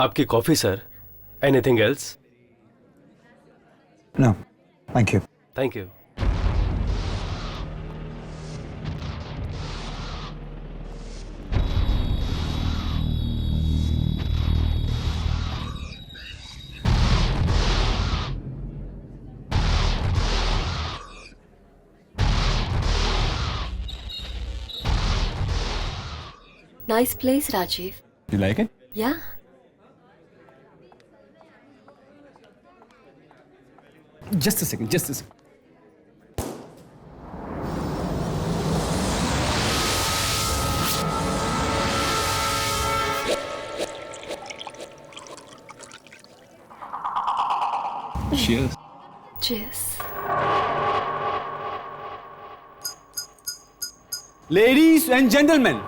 आपकी coffee sir. Anything else? No, thank you. Thank you. Nice place, Rajiv. You like it? Yeah. Just a second, just a second. Cheers. Cheers. Ladies and gentlemen,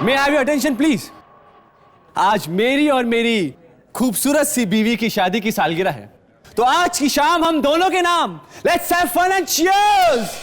may I have your attention please? आज मेरी और मेरी खूबसूरत सी बीवी की शादी की सालगिरह है, तो आज की शाम हम दोनों के नाम let's have fun and cheers.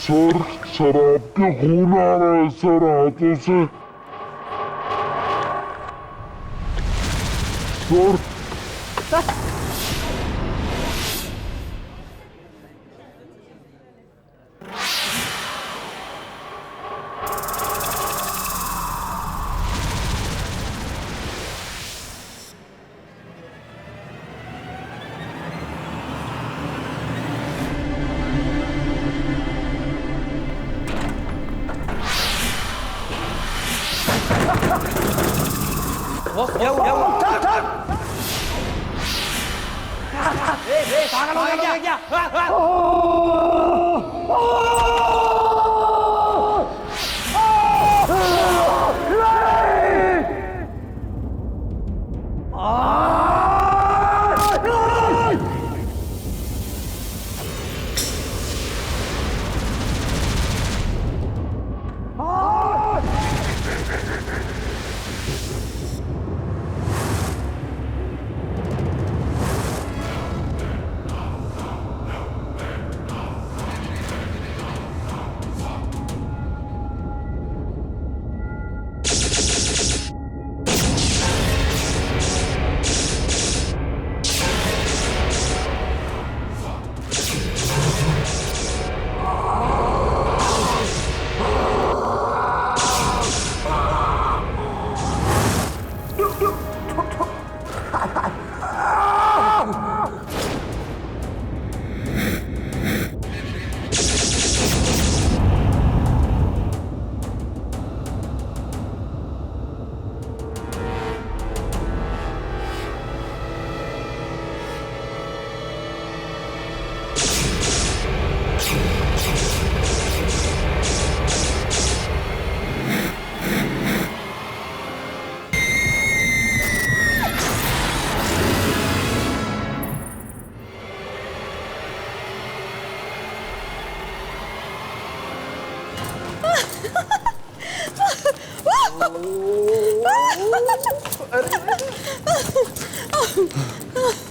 Sir शराब के खून आ रहा है सर हाथों से सर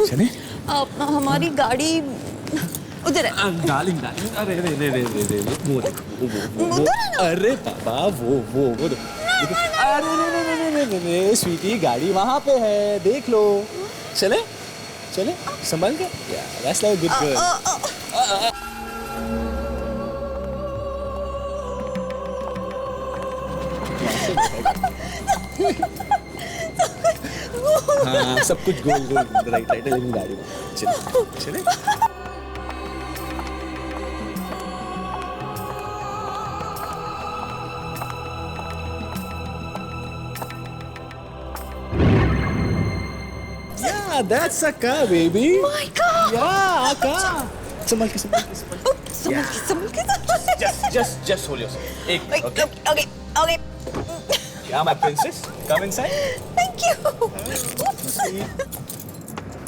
चले हमारी गाड़ी उधर है। डार्लिंग डार्लिंग, अरे रे रे रे रे रे वो देखो वो उधर है ना? अरे बाबा वो देखो। अरे रे स्वीटी, गाड़ी वहां पे है, देख लो। चले चले संभाल के, दैट्स लाइक गुड गर्ल। हाँ सब कुछ गोल गोल राइट राइट लेकिन गाड़ी में चले चले। Yeah, that's a car, baby. My God! Yeah, a car. संभाल के संभाल के संभाल के। संभल के। Just hold yourself. एक Wait, okay. okay, okay. Yeah, my princess. Come inside. Thank you.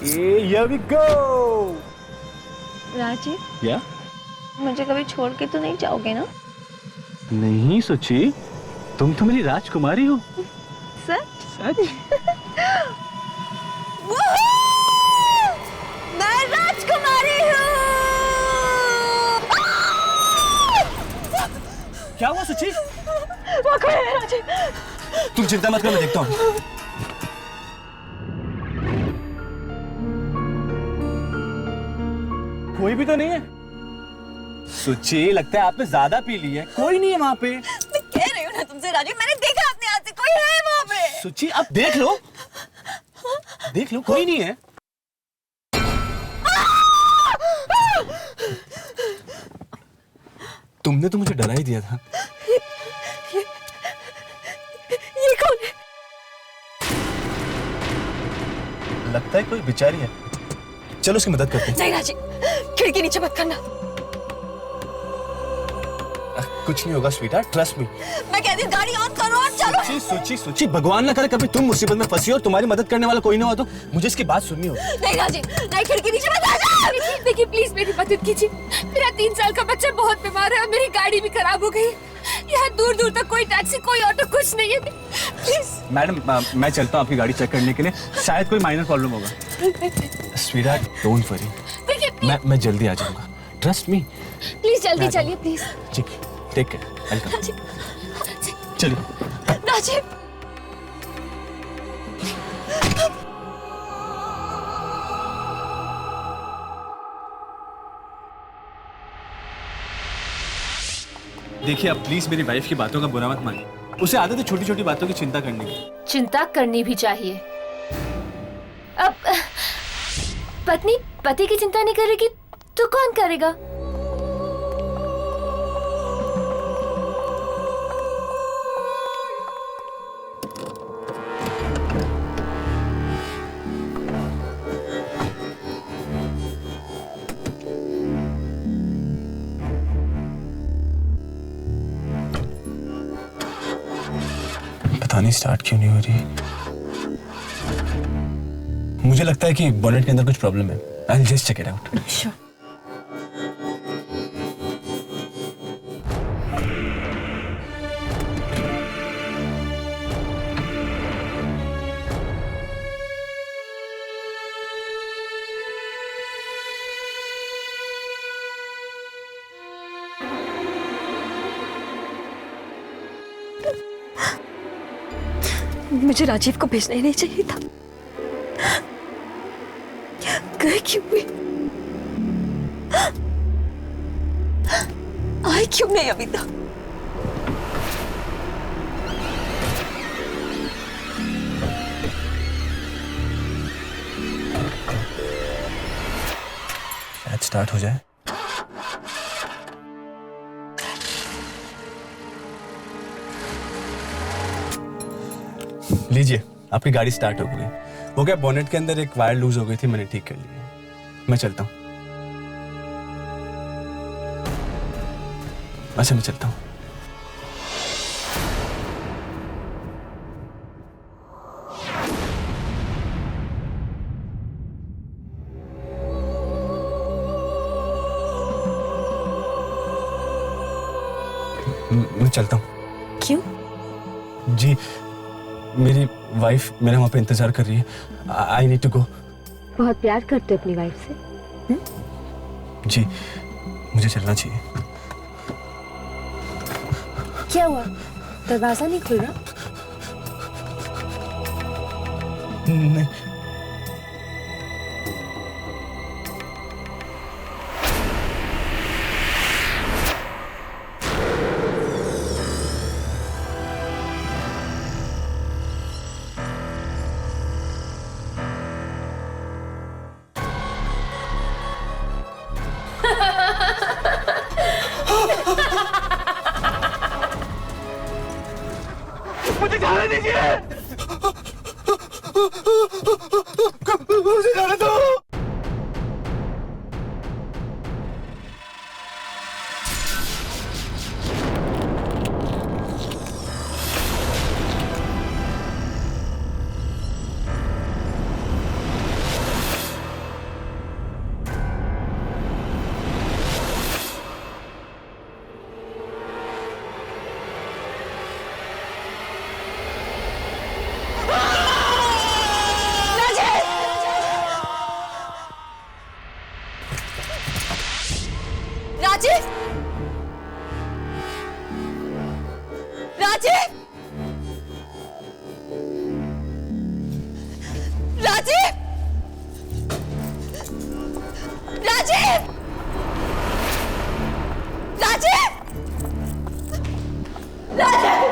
Hey, here we go. Rajiv, Yeah. मुझे कभी छोड़ के तो नहीं जाओगे ना? नहीं सोची, तुम तो मेरी राजकुमारी हो। सच? सच? मैं राजकुमारी हूँ। क्या हुआ सुची? वो कौन है राजीव? तुम चिंता मत करो, मैं देखता हूँ। कोई भी तो नहीं है। सुची, लगता है आपने ज्यादा पी ली है। कोई नहीं है वहाँ पे। मैं कह रही हूँ ना तुमसे राजीव, मैंने देखा अपने हाथ से, कोई है वहाँ पे। सुची, अब देख लो। देख लो, कोई नहीं है। तुमने तो मुझे डरा ही दिया था। ये कौन है? लगता है कोई बेचारी है। चलो उसकी मदद करते हैं। नहीं राजीव, खिड़की नीचे मत करना। कुछ नहीं होगा स्वीटहार्ट, ट्रस्ट मी। मैं कहती हूँ गाड़ी ऑन करो और चलो। सोची सोची सोची, भगवान ना करे कभी तुम मुसीबत में फंसी हो और तुम्हारी मदद करने वाला कोई ना हो तो मुझे इसकी बात सुननी होगी। नहीं राजीव, नहीं, खिड़की नीचे मत आ। देखिए प्लीज मेरी मदद कीजिए। मेरा 3 साल का बच्चा बहुत बीमार है और मेरी गाड़ी भी खराब हो गई। यहाँ दूर दूर तक कोई टैक्सी, कोई ऑटो, कुछ नहीं है। प्लीज मैडम, मैं चलता हूँ आपकी गाड़ी चेक करने के लिए, शायद कोई माइनर प्रॉब्लम होगा। स्वीटहार्ट, डोंट वरी, देखिए मैं जल्दी आ जाऊंगा, ट्रस्ट मी। प्लीज जल्दी चलिए प्लीज। ठीक, टेक केयर, वेलकम। चलिए। राजीव, देखिए, अब प्लीज मेरी वाइफ की बातों का बुरा मत मानिए। उसे आदत है छोटी छोटी बातों की चिंता करने की। चिंता करनी भी चाहिए। अब पत्नी पति की चिंता नहीं करेगी तो कौन करेगा? पता नहीं स्टार्ट क्यों नहीं हो रही। मुझे लगता है कि बोनेट के अंदर कुछ प्रॉब्लम है। I'll just check it out. Sure. मुझे राजीव को भेजना ही नहीं चाहिए था। गए क्यों हुई? आए क्यों नहीं अभी तक? शायद स्टार्ट हो जाए। लीजिए, आपकी गाड़ी स्टार्ट हो गई। वो क्या, बोनेट के अंदर एक वायर लूज हो गई थी, मैंने ठीक कर ली है। मैं चलता हूँ। अच्छा मैं चलता हूँ। मैं चलता हूँ। क्यों? जी मेरी वाइफ मेरे वहाँ पे इंतजार कर रही है। I need to go. बहुत प्यार करते हो अपनी वाइफ से? जी मुझे चलना चाहिए। क्या हुआ, दरवाजा नहीं खुल रहा? नहीं मुझे जाने दीजिए। मुझे जाने दो। राजीव! राजीव! राजीव! राजीव! राजीव! राजीव!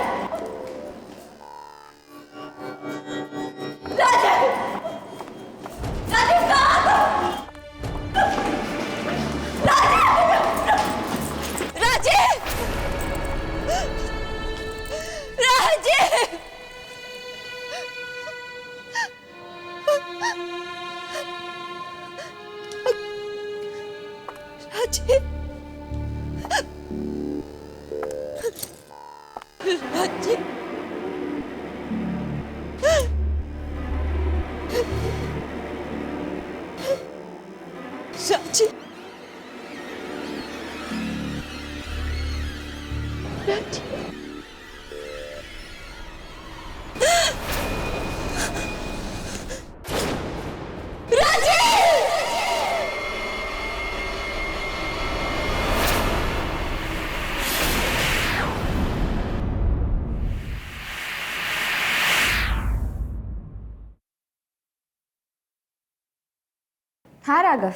हाँ राघव,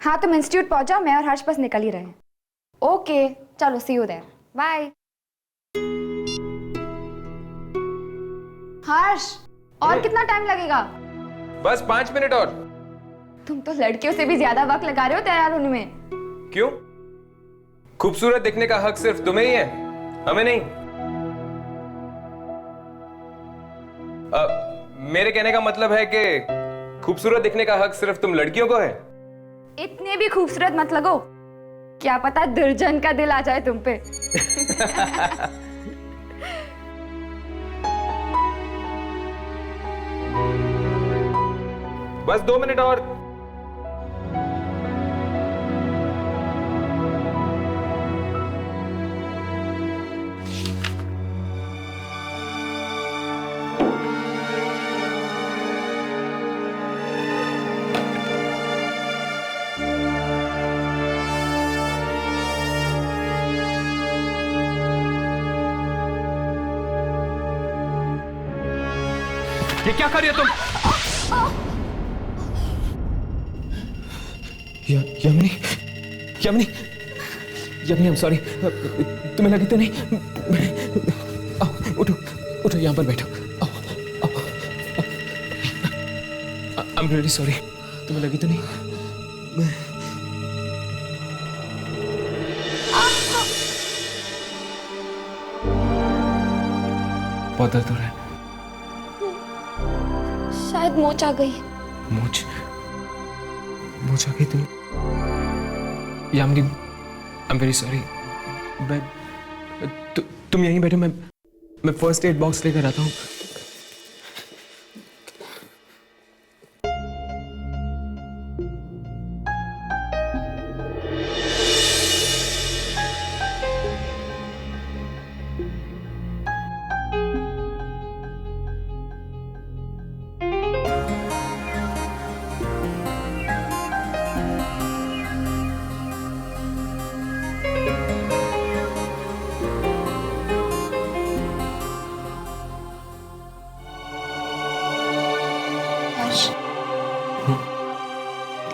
हाँ तुम इंस्टीट्यूट पहुंचो, मैं और हर्ष बस निकल ही रहे हैं। ओके चलो, सी यू देयर, बाय। हर्ष, और कितना टाइम लगेगा? बस 5 मिनट और। तुम तो लड़कियों से भी ज्यादा वक्त लगा रहे हो तैयार होने में। क्यों? खूबसूरत दिखने का हक सिर्फ तुम्हें ही है, हमें नहीं। मेरे कहने का मतलब है कि खूबसूरत दिखने का हक सिर्फ तुम लड़कियों को है। इतने भी खूबसूरत मत लगो, क्या पता दुर्जन का दिल आ जाए तुम पे। बस 2 मिनट और। ये क्या कर रही हो तुम? यमनी, यमनी, यमनी, आई एम सॉरी। तुम्हें लगी तो नहीं? आओ, उठो, उठो, यहाँ पर बैठो। आओ, आओ, आई एम रियली सॉरी। तुम्हें लगी तो नहीं? बहुत दर्द हो रहा है। शायद मोच आ गई। मोच आ गई तुम्हें? Yamini, I am very sorry. तुम यहीं बैठो, मैं फर्स्ट एड बॉक्स लेकर आता हूँ।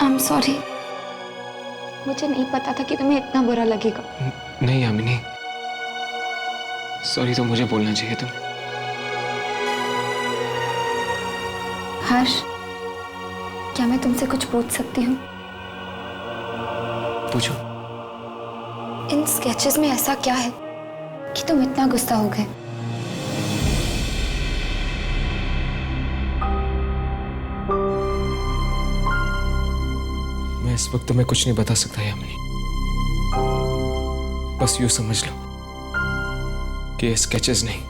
I'm sorry. मुझे नहीं पता था कि तुम्हें इतना बुरा लगेगा। नहीं यामिनी, सॉरी तो मुझे बोलना चाहिए तुम्हें। हर्ष, क्या मैं तुमसे कुछ पूछ सकती हूँ? पूछो। इन स्केचेस में ऐसा क्या है कि तुम इतना गुस्सा हो गए? मैं इस वक्त तुम्हें कुछ नहीं बता सकता यामिनी, बस यूं समझ लो कि ये स्केचेस नहीं,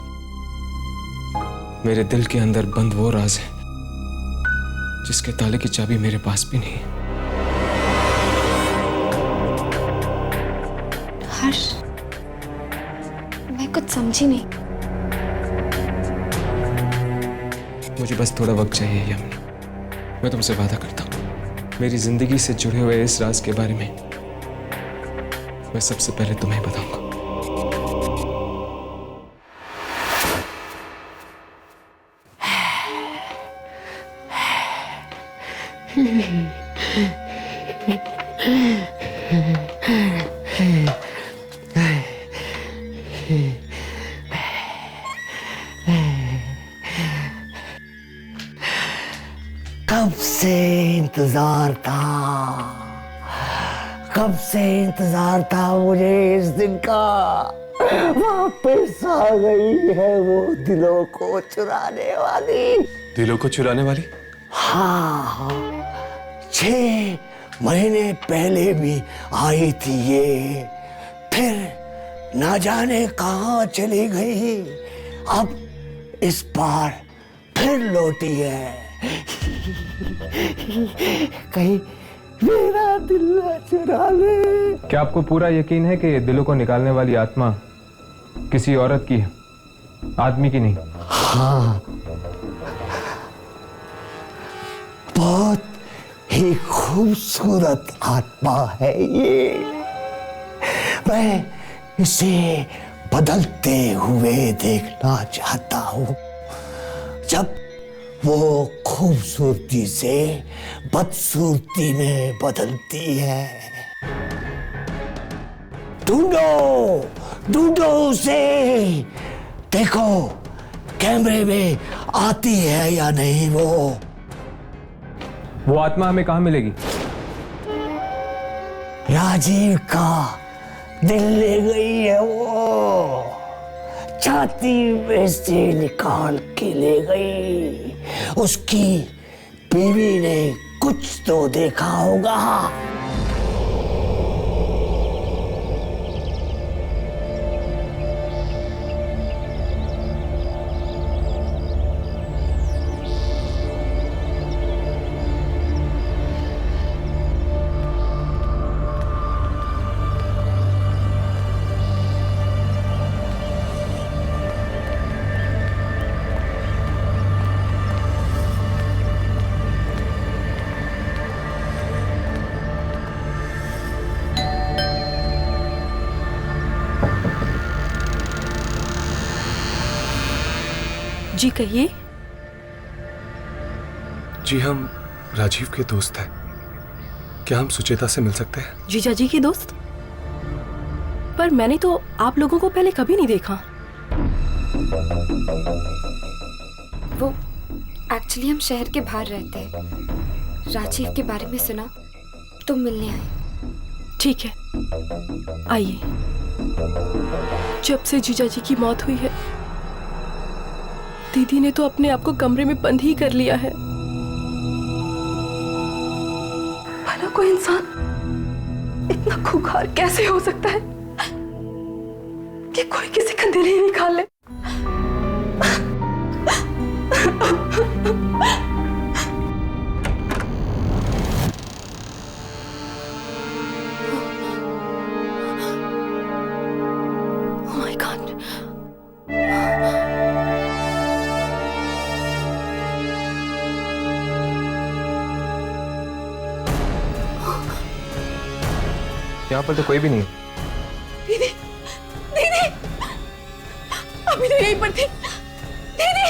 मेरे दिल के अंदर बंद वो राज है जिसके ताले की चाबी मेरे पास भी नहीं है। हर्ष, मैं कुछ समझी नहीं। मुझे बस थोड़ा वक्त चाहिए यामिनी, मैं तुमसे वादा करता हूँ मेरी जिंदगी से जुड़े हुए इस राज के बारे में मैं सबसे पहले तुम्हें बताऊंगा। कब से इंतजार था मुझे इस दिन का। वापस आ गई है वो दिलों को चुराने वाली। दिलों को चुराने वाली? हाँ, 6 महीने पहले भी आई थी ये, फिर ना जाने कहाँ चली गई, अब इस बार फिर लौटी है। कहीं मेरा दिल ना चुरा ले। क्या आपको पूरा यकीन है कि ये दिलों को निकालने वाली आत्मा किसी औरत की है, आदमी की नहीं? हाँ, बहुत ही खूबसूरत आत्मा है ये। मैं इसे बदलते हुए देखना चाहता हूँ, जब वो खूबसूरती से बदसूरती में बदलती है। ढूंढो उसे, देखो कैमरे में आती है या नहीं वो आत्मा हमें कहाँ मिलेगी? राजीव का दिल ले गई है वो, छाती में से निकाल के ले गई। उसकी बीवी ने कुछ तो देखा होगा। जी कहिए। जी हम राजीव के दोस्त हैं, क्या हम सुचेता से मिल सकते हैं? जीजा जी के दोस्त? पर मैंने तो आप लोगों को पहले कभी नहीं देखा। वो एक्चुअली हम शहर के बाहर रहते हैं, राजीव के बारे में सुना तो मिलने आए। ठीक है, आइए। जब से जीजा जी की मौत हुई है, दीदी ने तो अपने आप को कमरे में बंद ही कर लिया है। भला कोई इंसान इतना खूंखार कैसे हो सकता है? कि कोई किसी का दिल ही निकाल ले। Oh my God. यहाँ पर तो कोई भी नहीं है। दीदी, दीदी, अभी तो यहीं पर थी। दीदी,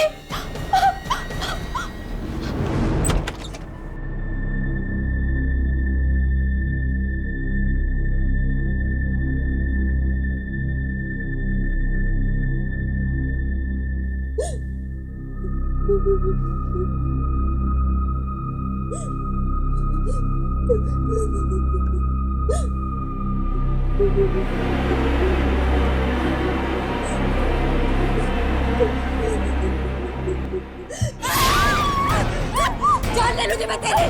जान ले लूंगी मैं तेरी।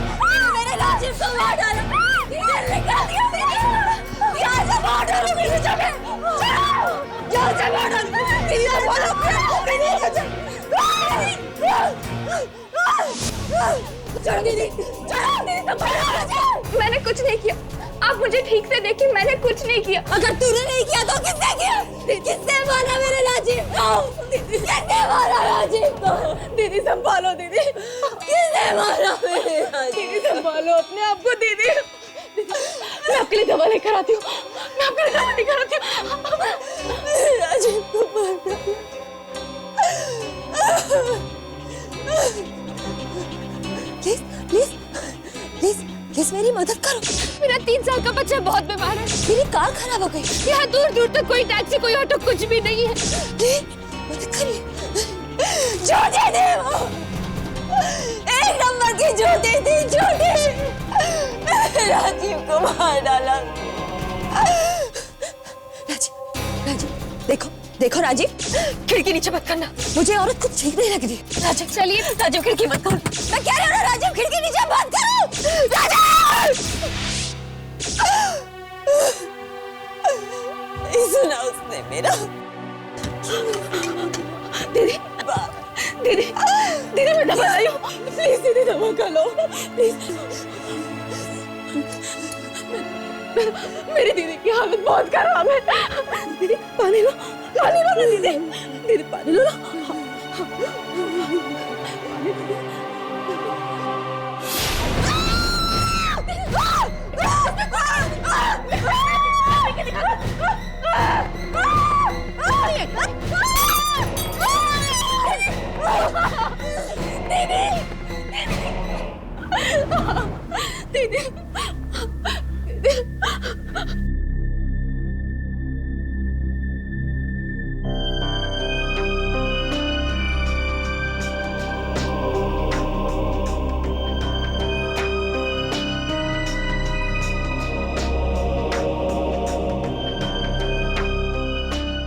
मेरे राजीव को मार डाला। दिल निकाल दिया मेरी। यहाँ से मार डालूंगी तुझे मैं। यहाँ से मार डालूंगी। दीदी और बोलो दीदी। छोड़ो दीदी, छोड़ो दीदी, तो मैंने कुछ नहीं किया। आप मुझे ठीक से देखिए, मैंने कुछ नहीं किया। अगर तूने नहीं किया तो किसने किया? किसने मारा मेरे राजीव को? दीदी किसने मारा राजीव को? दीदी संभालो दीदी। किसने मारा मेरे राजीव? दीदी संभालो अपने आप को दीदी। मैं आपके लिए दवा लेकर आती हूँ। मैं आपके लिए दवा लेकर आती हूँ। राजीव को मारा। प्लीज प्लीज प्लीज प्लीज मेरी मदद करो। मेरा 3 साल का बच्चा बहुत बीमार है। मेरी कार खराब हो गई। यहाँ दूर दूर तक कोई टैक्सी कोई ऑटो कुछ भी नहीं है। प्लीज मदद करिए। झूठी थी वो, 1 नंबर की झूठी थी, झूठी। राजीव को मार डाला। राजीव, राजीव देखो देखो राजीव, खिड़की नीचे मत करना। मुझे औरत कुछ ठीक नहीं लग रही। राजीव चलिए, राजीव खिड़की मत करो। मैं कह रही हूँ ना राजीव, खिड़की नीचे मत करो। राजीव नहीं सुना उसने मेरा। दीदी दीदी दीदी मैं दवा लाई हूँ। प्लीज दीदी दवा खा लो प्लीज। मेरी दीदी की हालत बहुत खराब है। दीदी पानी लो ना दीदी। दीदी पानी लो ना। दीदी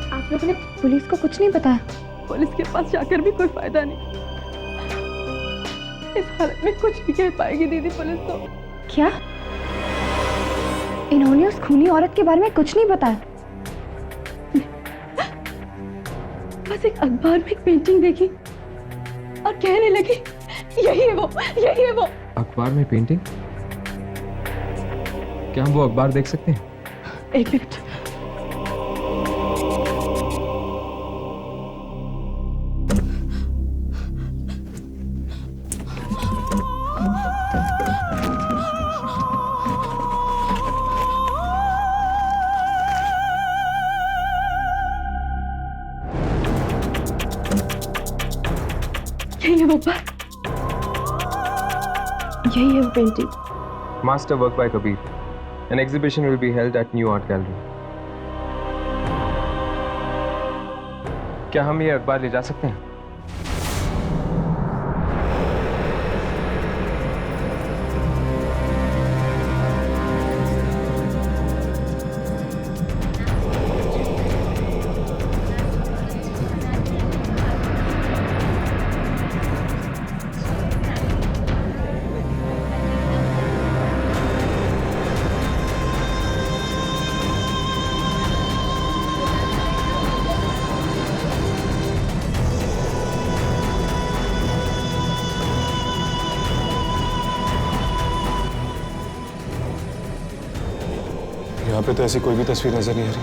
आप लोगों ने पुलिस को कुछ नहीं बताया? पुलिस के पास जाकर भी कोई फायदा नहीं। इस हालत में कुछ नहीं कह पाएगी दीदी पुलिस तो। क्या इन्होंने उस खूनी औरत के बारे में कुछ नहीं बताया? बस एक अखबार में एक पेंटिंग देखी और कहने लगी यही है वो, यही है वो। अखबार में पेंटिंग? क्या हम वो अखबार देख सकते हैं? 1 मिनट। यही है वो पर, यही है वो painting. Master work by Kabir. An exhibition will be held at New Art Gallery. क्या हम ये अखबार ले जा सकते हैं? यहाँ पे तो ऐसी कोई भी तस्वीर नजर नहीं आ रही।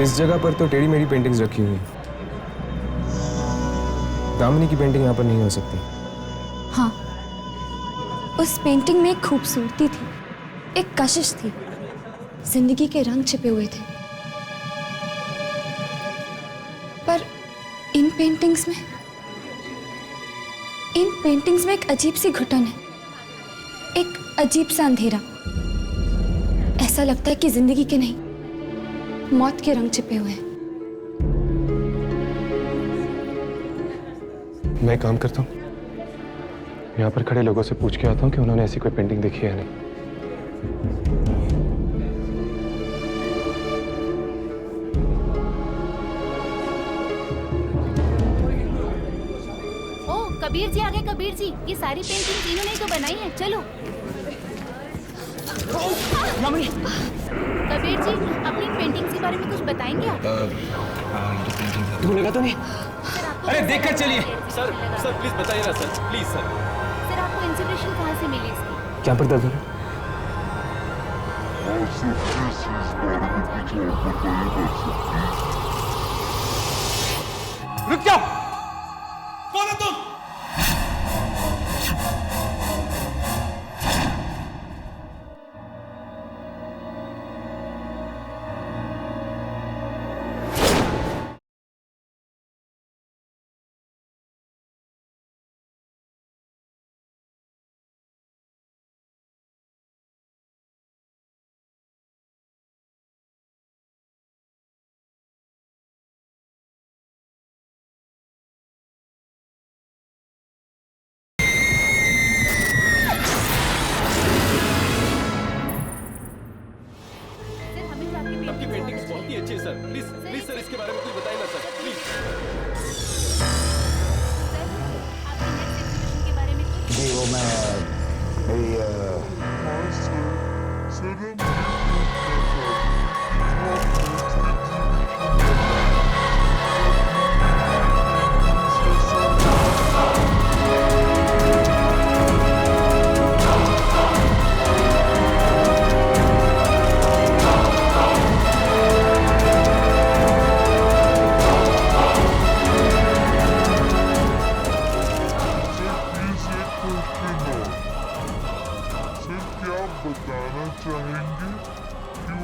इस जगह पर तो टेढ़ी मेढ़ी पेंटिंग्स रखी हुई हैं। दामिनी की पेंटिंग यहाँ पर नहीं हो सकती। हाँ, उस पेंटिंग में एक खूबसूरती थी, एक कशिश थी, जिंदगी के रंग छिपे हुए थे। पर इन पेंटिंग्स में एक अजीब सी घुटन है, एक अजीब सा अंधेरा। ऐसा लगता है कि जिंदगी के नहीं, मौत के रंग छिपे हुए हैं। मैं काम करता हूँ, यहाँ पर खड़े लोगों से पूछ के आता हूँ कि उन्होंने ऐसी कोई पेंटिंग देखी है या नहीं। ओ कबीर जी आ गए। कबीर जी, ये सारी पेंटिंग इन्होंने ही तो बनाई है। चलो कबीर जी, अपनी पेंटिंग के बारे में कुछ बताएंगे आप? तुमने लगा तो नहीं? अरे देखकर चलिए। सर प्लीज बताइए ना सर, प्लीज सर। सर आपको इंस्पिरेशन कहाँ से मिली इसकी? क्या पर दर्द हो रहा है? रुक जाओ। कौन है तुम? आपकी पेंटिंग्स बहुत ही अच्छी है सर। प्लीज प्लीज सर, इसके बारे में कुछ बताइए ना सर, प्लीज। आपकी नेक्स्ट एग्जीबिशन के बारे में कुछ? जी वो मैं मेरी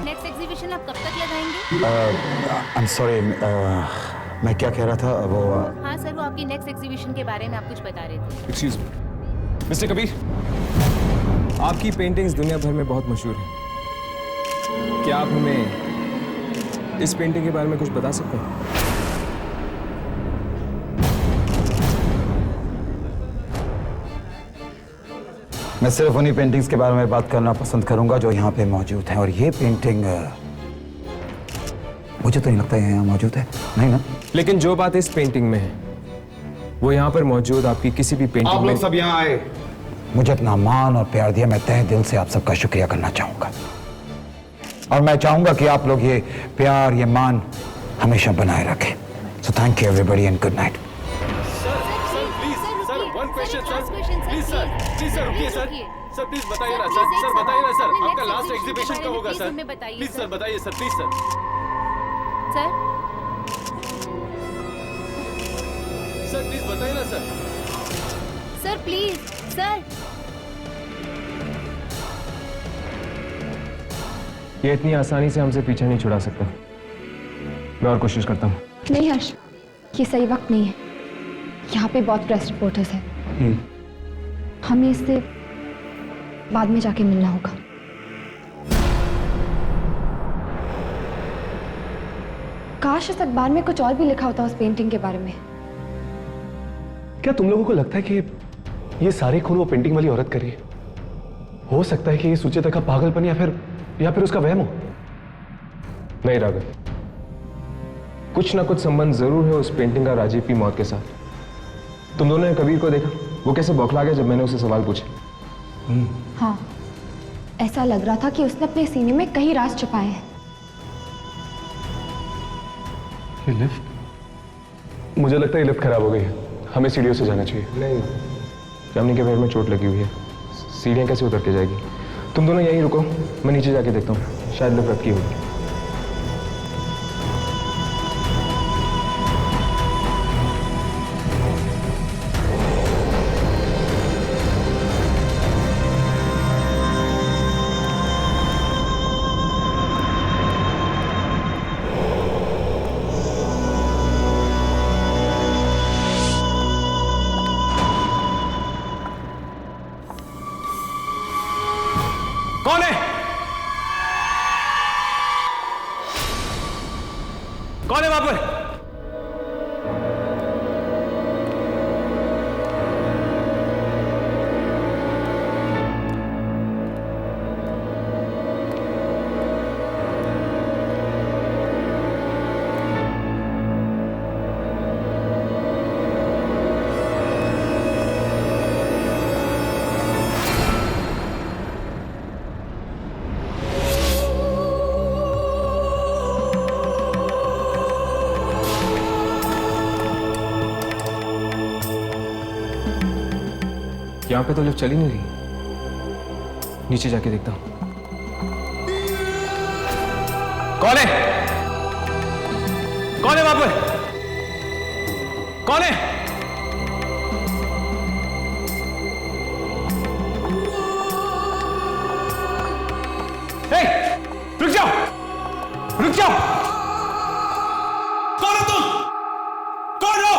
नेक्स्ट एग्जीबिशन आप कब तक लगाएंगे? आई एम सॉरी, मैं क्या कह रहा था वो हाँ सर, वो आपकी नेक्स्ट एग्जीबिशन के बारे में आप कुछ बता रहे थे। एक्सक्यूज मी मिस्टर कबीर, आपकी पेंटिंग्स दुनिया भर में बहुत मशहूर हैं। क्या आप हमें इस पेंटिंग के बारे में कुछ बता सकते हैं? मैं सिर्फ उन्हीं पेंटिंग्स के बारे में बात करना पसंद करूंगा जो यहाँ पे मौजूद हैं। और ये पेंटिंग मुझे तो नहीं लगता है यहाँ मौजूद है, नहीं ना? लेकिन जो बात इस पेंटिंग में है वो यहाँ पर मौजूद आपकी किसी भी पेंटिंग आप में। लोग सब यहाँ आए, मुझे अपना मान और प्यार दिया, मैं तहे दिल से आप सबका शुक्रिया करना चाहूंगा। और मैं चाहूंगा कि आप लोग ये प्यार, ये मान हमेशा बनाए रखें। So thank you everybody and good night. Please रुकिए सर, सर प्लीज बताइए ना सर, सर बताइए ना सर, आपका लास्ट एग्जीबिशन कब होगा सर? प्लीज सर बताइए sir, please sir. Sir please बताइए ना सर। Sir please sir. ये इतनी आसानी से हमसे पीछा नहीं छुड़ा सकता। मैं और कोशिश करता हूँ। नहीं हर्ष, ये सही वक्त नहीं है। यहाँ पे बहुत प्रेस रिपोर्टर्स हैं। हमें इससे बाद में जाके मिलना होगा। काश इस अखबार में कुछ और भी लिखा होता उस पेंटिंग के बारे में। क्या तुम लोगों को लगता है कि ये सारे खून वो पेंटिंग वाली औरत कर रही है? हो सकता है कि ये सुचेता का पागलपन या फिर उसका वहम हो। नहीं राघव, कुछ ना कुछ संबंध जरूर है उस पेंटिंग का राजीव की मौत के साथ। तुम दोनों ने कबीर को देखा? वो कैसे बौखला गया जब मैंने उसे सवाल पूछे। हाँ, ऐसा लग रहा था कि उसने अपने सीने में कई राज छुपाए हैं। ये लिफ्ट, मुझे लगता है ये लिफ्ट खराब हो गई है, हमें सीढ़ियों से जाना चाहिए। नहीं, यामिनी के पैर में चोट लगी हुई है, सीढ़ियाँ कैसे उतर के जाएगी। तुम दोनों यहीं रुको, मैं नीचे जाके देखता हूँ, शायद लिफ्ट रखी होगी। कौन है? कौन है वहां पर? यहाँ पे तो लिफ्ट चली नहीं रही, नीचे जाके देखता हूँ। कौन है? कौन है वहां पर? कौन है? हे, रुक जाओ, रुक जाओ। कौन हो तुम? कौन हो?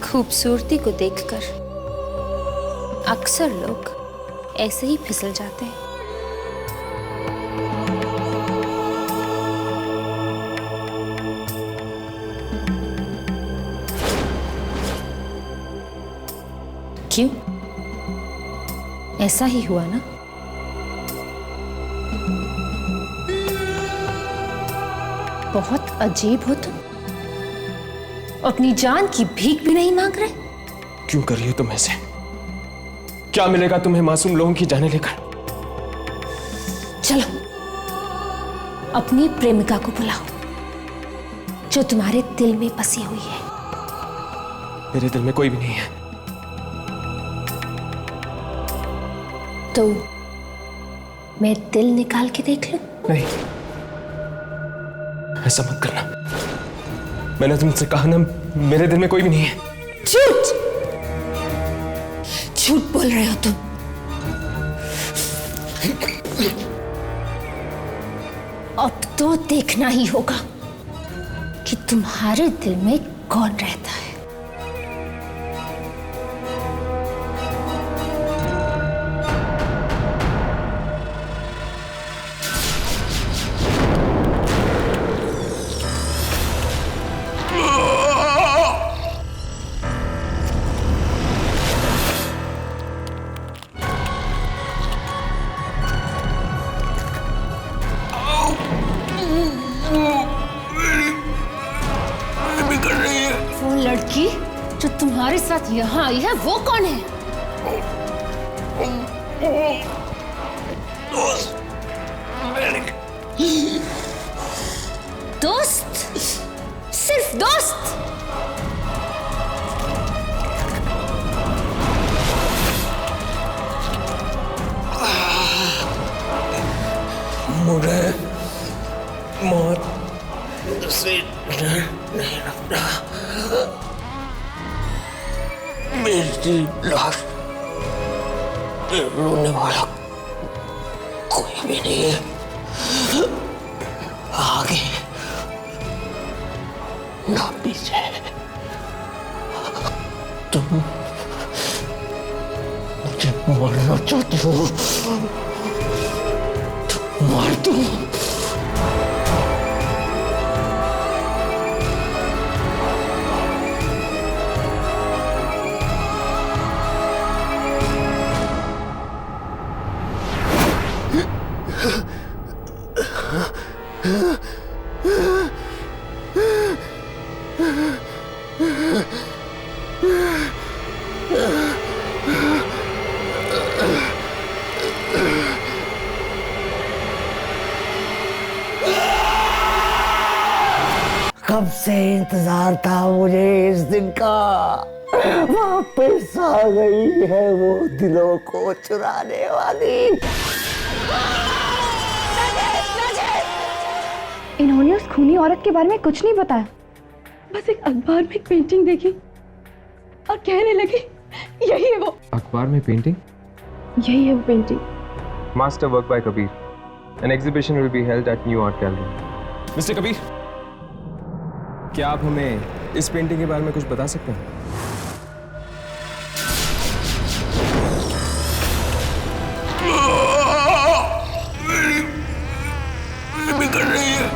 खूबसूरती को देखकर अक्सर लोग ऐसे ही फिसल जाते हैं। क्यों? ऐसा ही हुआ ना? बहुत अजीब हो तुम, अपनी जान की भीख भी नहीं मांग रहे। क्यों कर रही हो तुम ऐसे? क्या मिलेगा तुम्हें मासूम लोगों की जाने लेकर? चलो अपनी प्रेमिका को बुलाओ जो तुम्हारे दिल में बसी हुई है। मेरे दिल में कोई भी नहीं है। तो मैं दिल निकाल के देख लूं? नहीं, ऐसा मत करना। मैंने तुमसे कहा ना, मेरे दिल में कोई भी नहीं है। झूठ, झूठ बोल रहे हो तुम। अब तो देखना ही होगा कि तुम्हारे दिल में कौन रहता है। हमारे साथ यहाँ आई है वो कौन है? दोस्त? सिर्फ दोस्त? मुझे मौत से डर नहीं लगता। मेरी लाश पे रोने वाला कोई भी नहीं है, आगे ना पीछे। तुम मुझे मारना चाहते हो, मार दो। कब से इंतजार था मुझे इस दिन का। वापस आ गई है वो दिलों को चुराने वाली। इन्होंने उस खूनी औरत के बारे में कुछ नहीं बताया, बस एक अखबार में एक पेंटिंग देखी और कहने लगी यही है वो। अखबार में पेंटिंग? यही है वो painting. Master work by Kabir. An exhibition will be held at New Art Gallery. Mister Kabir, क्या आप हमें इस पेंटिंग के बारे में कुछ बता सकते हैं? बिगड़ रही है।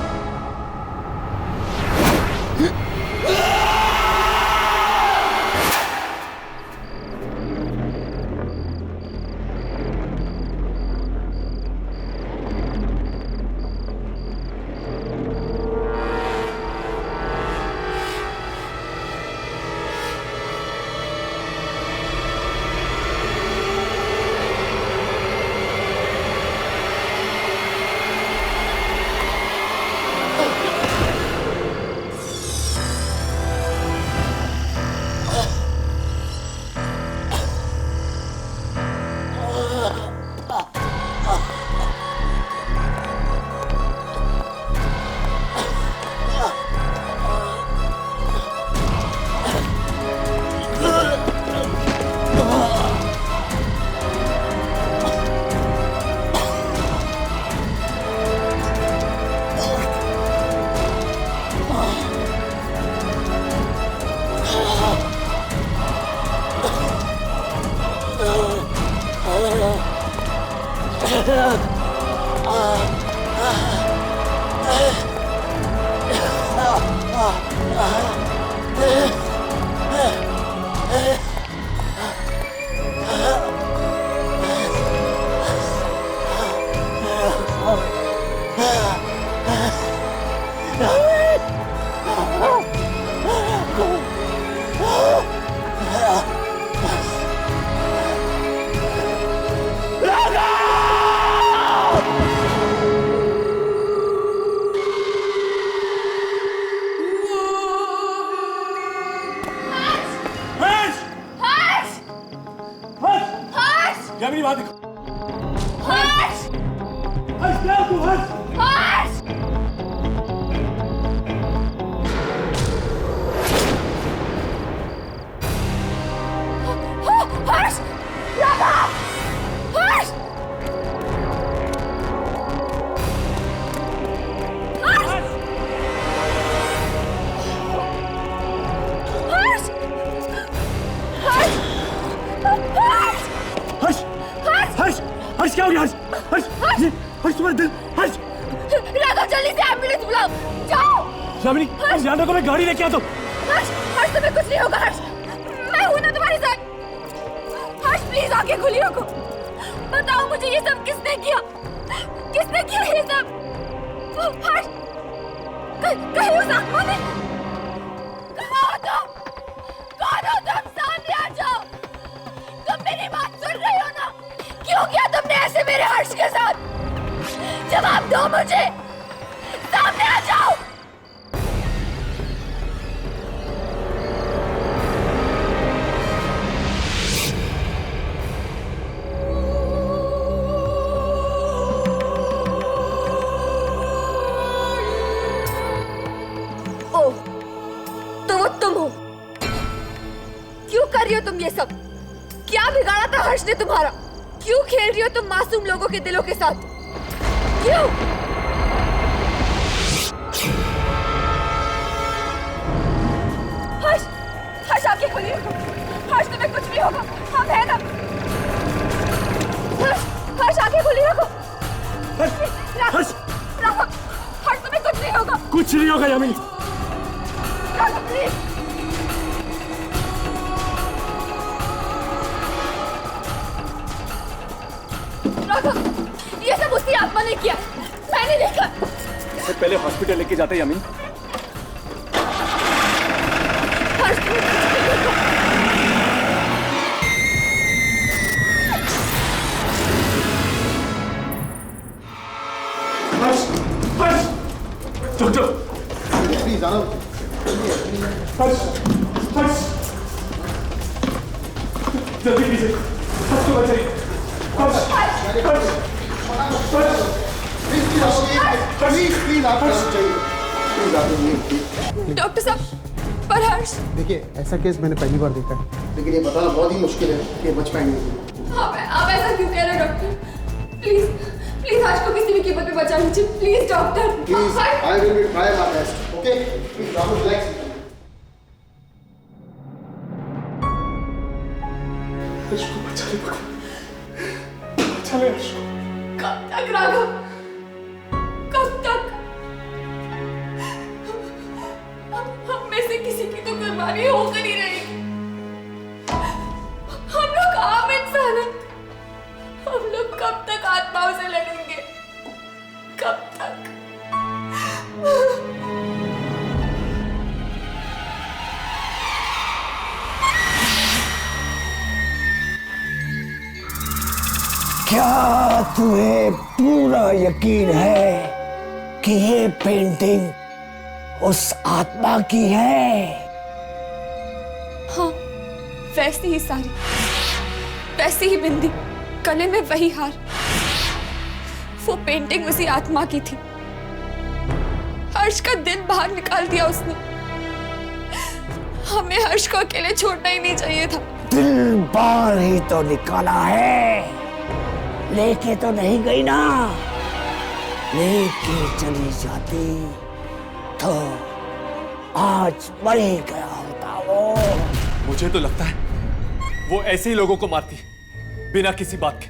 क्या मेरी बात देखो। हर्ष! हर्ष क्या तू हर्ष? हर्ष! हर्ष! राधा! हर्ष! हर्ष! हर्ष! हर्ष हर्ष क्या हो गया? हर्ष हर्ष हर्ष तुम्हारा दिल। हर्ष राघव जल्दी से एम्बुलेंस बुलाओ, जाओ। शामिनी ध्यान रखो, मैं गाड़ी लेके आता हूँ। हर्ष हर्ष तुम्हें कुछ नहीं होगा। हर्ष मैं हूं ना तुम्हारे साथ। हर्ष प्लीज आंखें खुली रखो, बताओ मुझे ये सब किसने किया? किसने किया ये सब? हर्ष कहीं उस आत्मा ने कहा हो तुम? कौन हो तुम सब? हर्ष के साथ? जवाब दो मुझे, सामने आ जाओ। ओ, तो वो तुम हो। क्यों कर रही हो तुम ये सब? क्या बिगाड़ा था हर्ष ने तुम्हारा? क्यों खेल रही हो तुम मासूम लोगों के दिलों के साथ? क्यों? हर्ष, हर्ष आंखें खोलिए। हर्ष तुम्हें कुछ नहीं होगा, हम हैं ना। हर्ष, हर्ष आंखें खोलिए। रखो। हर्ष, रखो। हर्ष तुम्हें कुछ नहीं होगा। कुछ नहीं होगा यामिनी। रखो प्लीज। ये सब उसकी आत्मा ने किया, मैंने देखा। इसे पहले हॉस्पिटल लेके जाते यामिनी। हर्ष, हर्ष, हर्ष, डॉक्टर प्लीज आना। हर्ष, हर्ष, जल्दी कीजिए, हर्ष को बचाइए। हर्ष, हर्ष, प्लीज आप चाहिए। डॉक्टर साहब, पर हर्ष। देखिए, ऐसा केस मैंने पहली बार देखा है, लेकिन ये बताना बहुत ही मुश्किल है कि बच पाएंगे। आप ऐसा क्यों कह रहे हैं डॉक्टर? प्लीज, प्लीज हर्ष को किसी भी कीमत पे बचा लीजिए, please doctor. Please, I will be try my best, okay? Please आप रिलैक्स। हर्ष को बचा ले, बचा ले हर्ष को। कब तक राघव? कब तक? हम में से किसी की तो कुर्बानी होकर ही रहेगी। हम लोग आम इंसान हैं। हम लोग कब तक आत्माओं से लड़ेंगे? कब तक? क्या तुम्हें पूरा यकीन है कि ये पेंटिंग उस आत्मा की है? हाँ, वैसी ही साड़ी, वैसी ही बिंदी, गले में वही हार। वो पेंटिंग उसी आत्मा की थी। हर्ष का दिल बाहर निकाल दिया उसने। हमें हर्ष को अकेले छोड़ना ही नहीं चाहिए था। दिल बाहर ही तो निकाला है, लेके तो नहीं गई ना। लेके चली जाती तो आज मर ही गया होता वो। मुझे तो लगता है वो ऐसे ही लोगों को मारती बिना किसी बात के।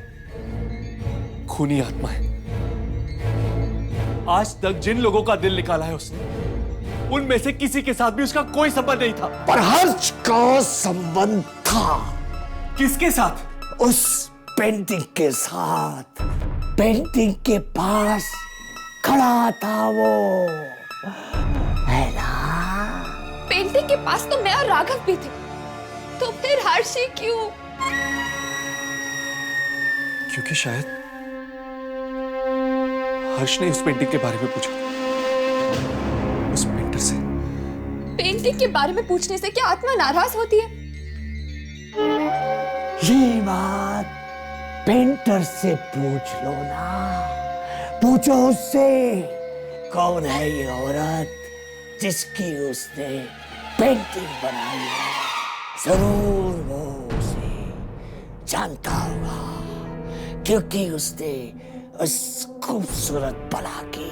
खूनी आत्मा है। आज तक जिन लोगों का दिल निकाला है उसने, उनमें से किसी के साथ भी उसका कोई संबंध नहीं था। पर हर्ष का संबंध था। किसके साथ? उस पेंटिंग के साथ। पेंटिंग के पास खड़ा था वो, है ना? पेंटिंग के पास तो मैं और राघव भी थे, तो फिर हर्ष ही क्यों? क्योंकि शायद हर्ष ने उस पेंटिंग के बारे में पूछा, उस पेंटर से। पेंटिंग के बारे में पूछने से क्या आत्मा नाराज होती है? ये बात पेंटर से पूछ लो ना। पूछो उससे, कौन है ये औरत जिसकी उसने पेंटिंग बनाई है? जरूर वो उसे जानता होगा, क्योंकि उसने उस खूबसूरत बला की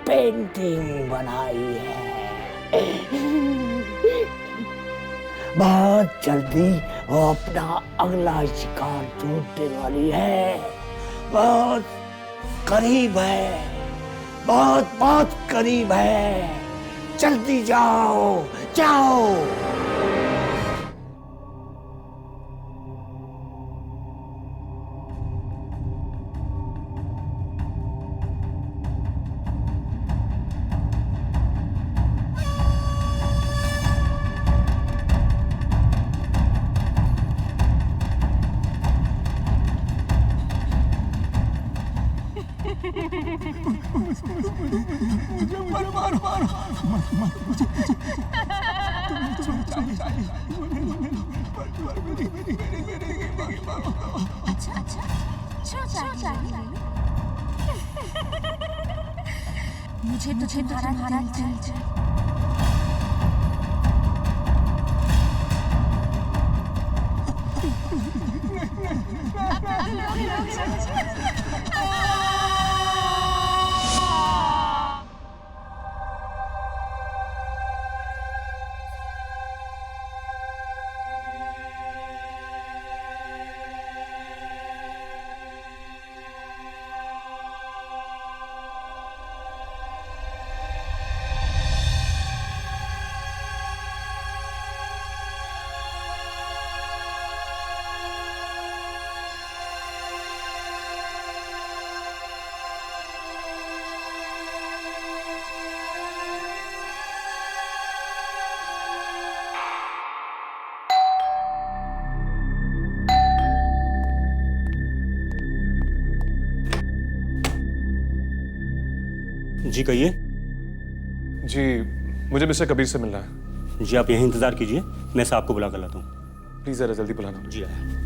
पेंटिंग बनाई है। बहुत जल्दी वो अपना अगला शिकार ढूंढने वाली है। बहुत करीब है, बहुत बहुत करीब है। जल्दी जाओ, जाओ। मुझे तुझे तुम्हारा दिल जी कहिए। जी मुझे मिस्टर कबीर से मिलना है। जी आप यहीं इंतजार कीजिए, मैं साहब को बुला कर लाता हूँ। प्लीज जरा जल्दी बुलाना। जी आया।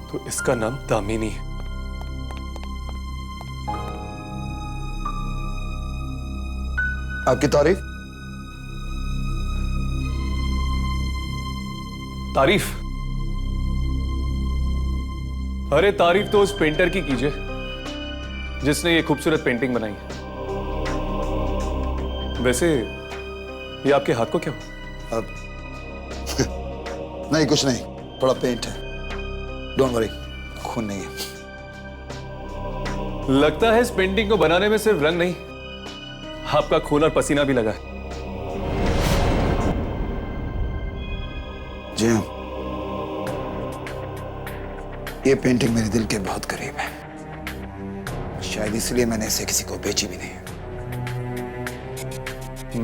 तो इसका नाम दामिनी है। आपकी तारीफ? तारीफ? अरे तारीफ तो उस पेंटर की कीजिए जिसने ये खूबसूरत पेंटिंग बनाई है। वैसे ये आपके हाथ को क्या हुआ? अब नहीं, कुछ नहीं, थोड़ा पेंट है। डोंट वरी, खून नहीं है। लगता है इस पेंटिंग को बनाने में सिर्फ रंग नहीं, आपका खून और पसीना भी लगा है। जी हाँ, ये पेंटिंग मेरे दिल के बहुत करीब है। शायद इसलिए मैंने इसे किसी को बेची भी नहीं।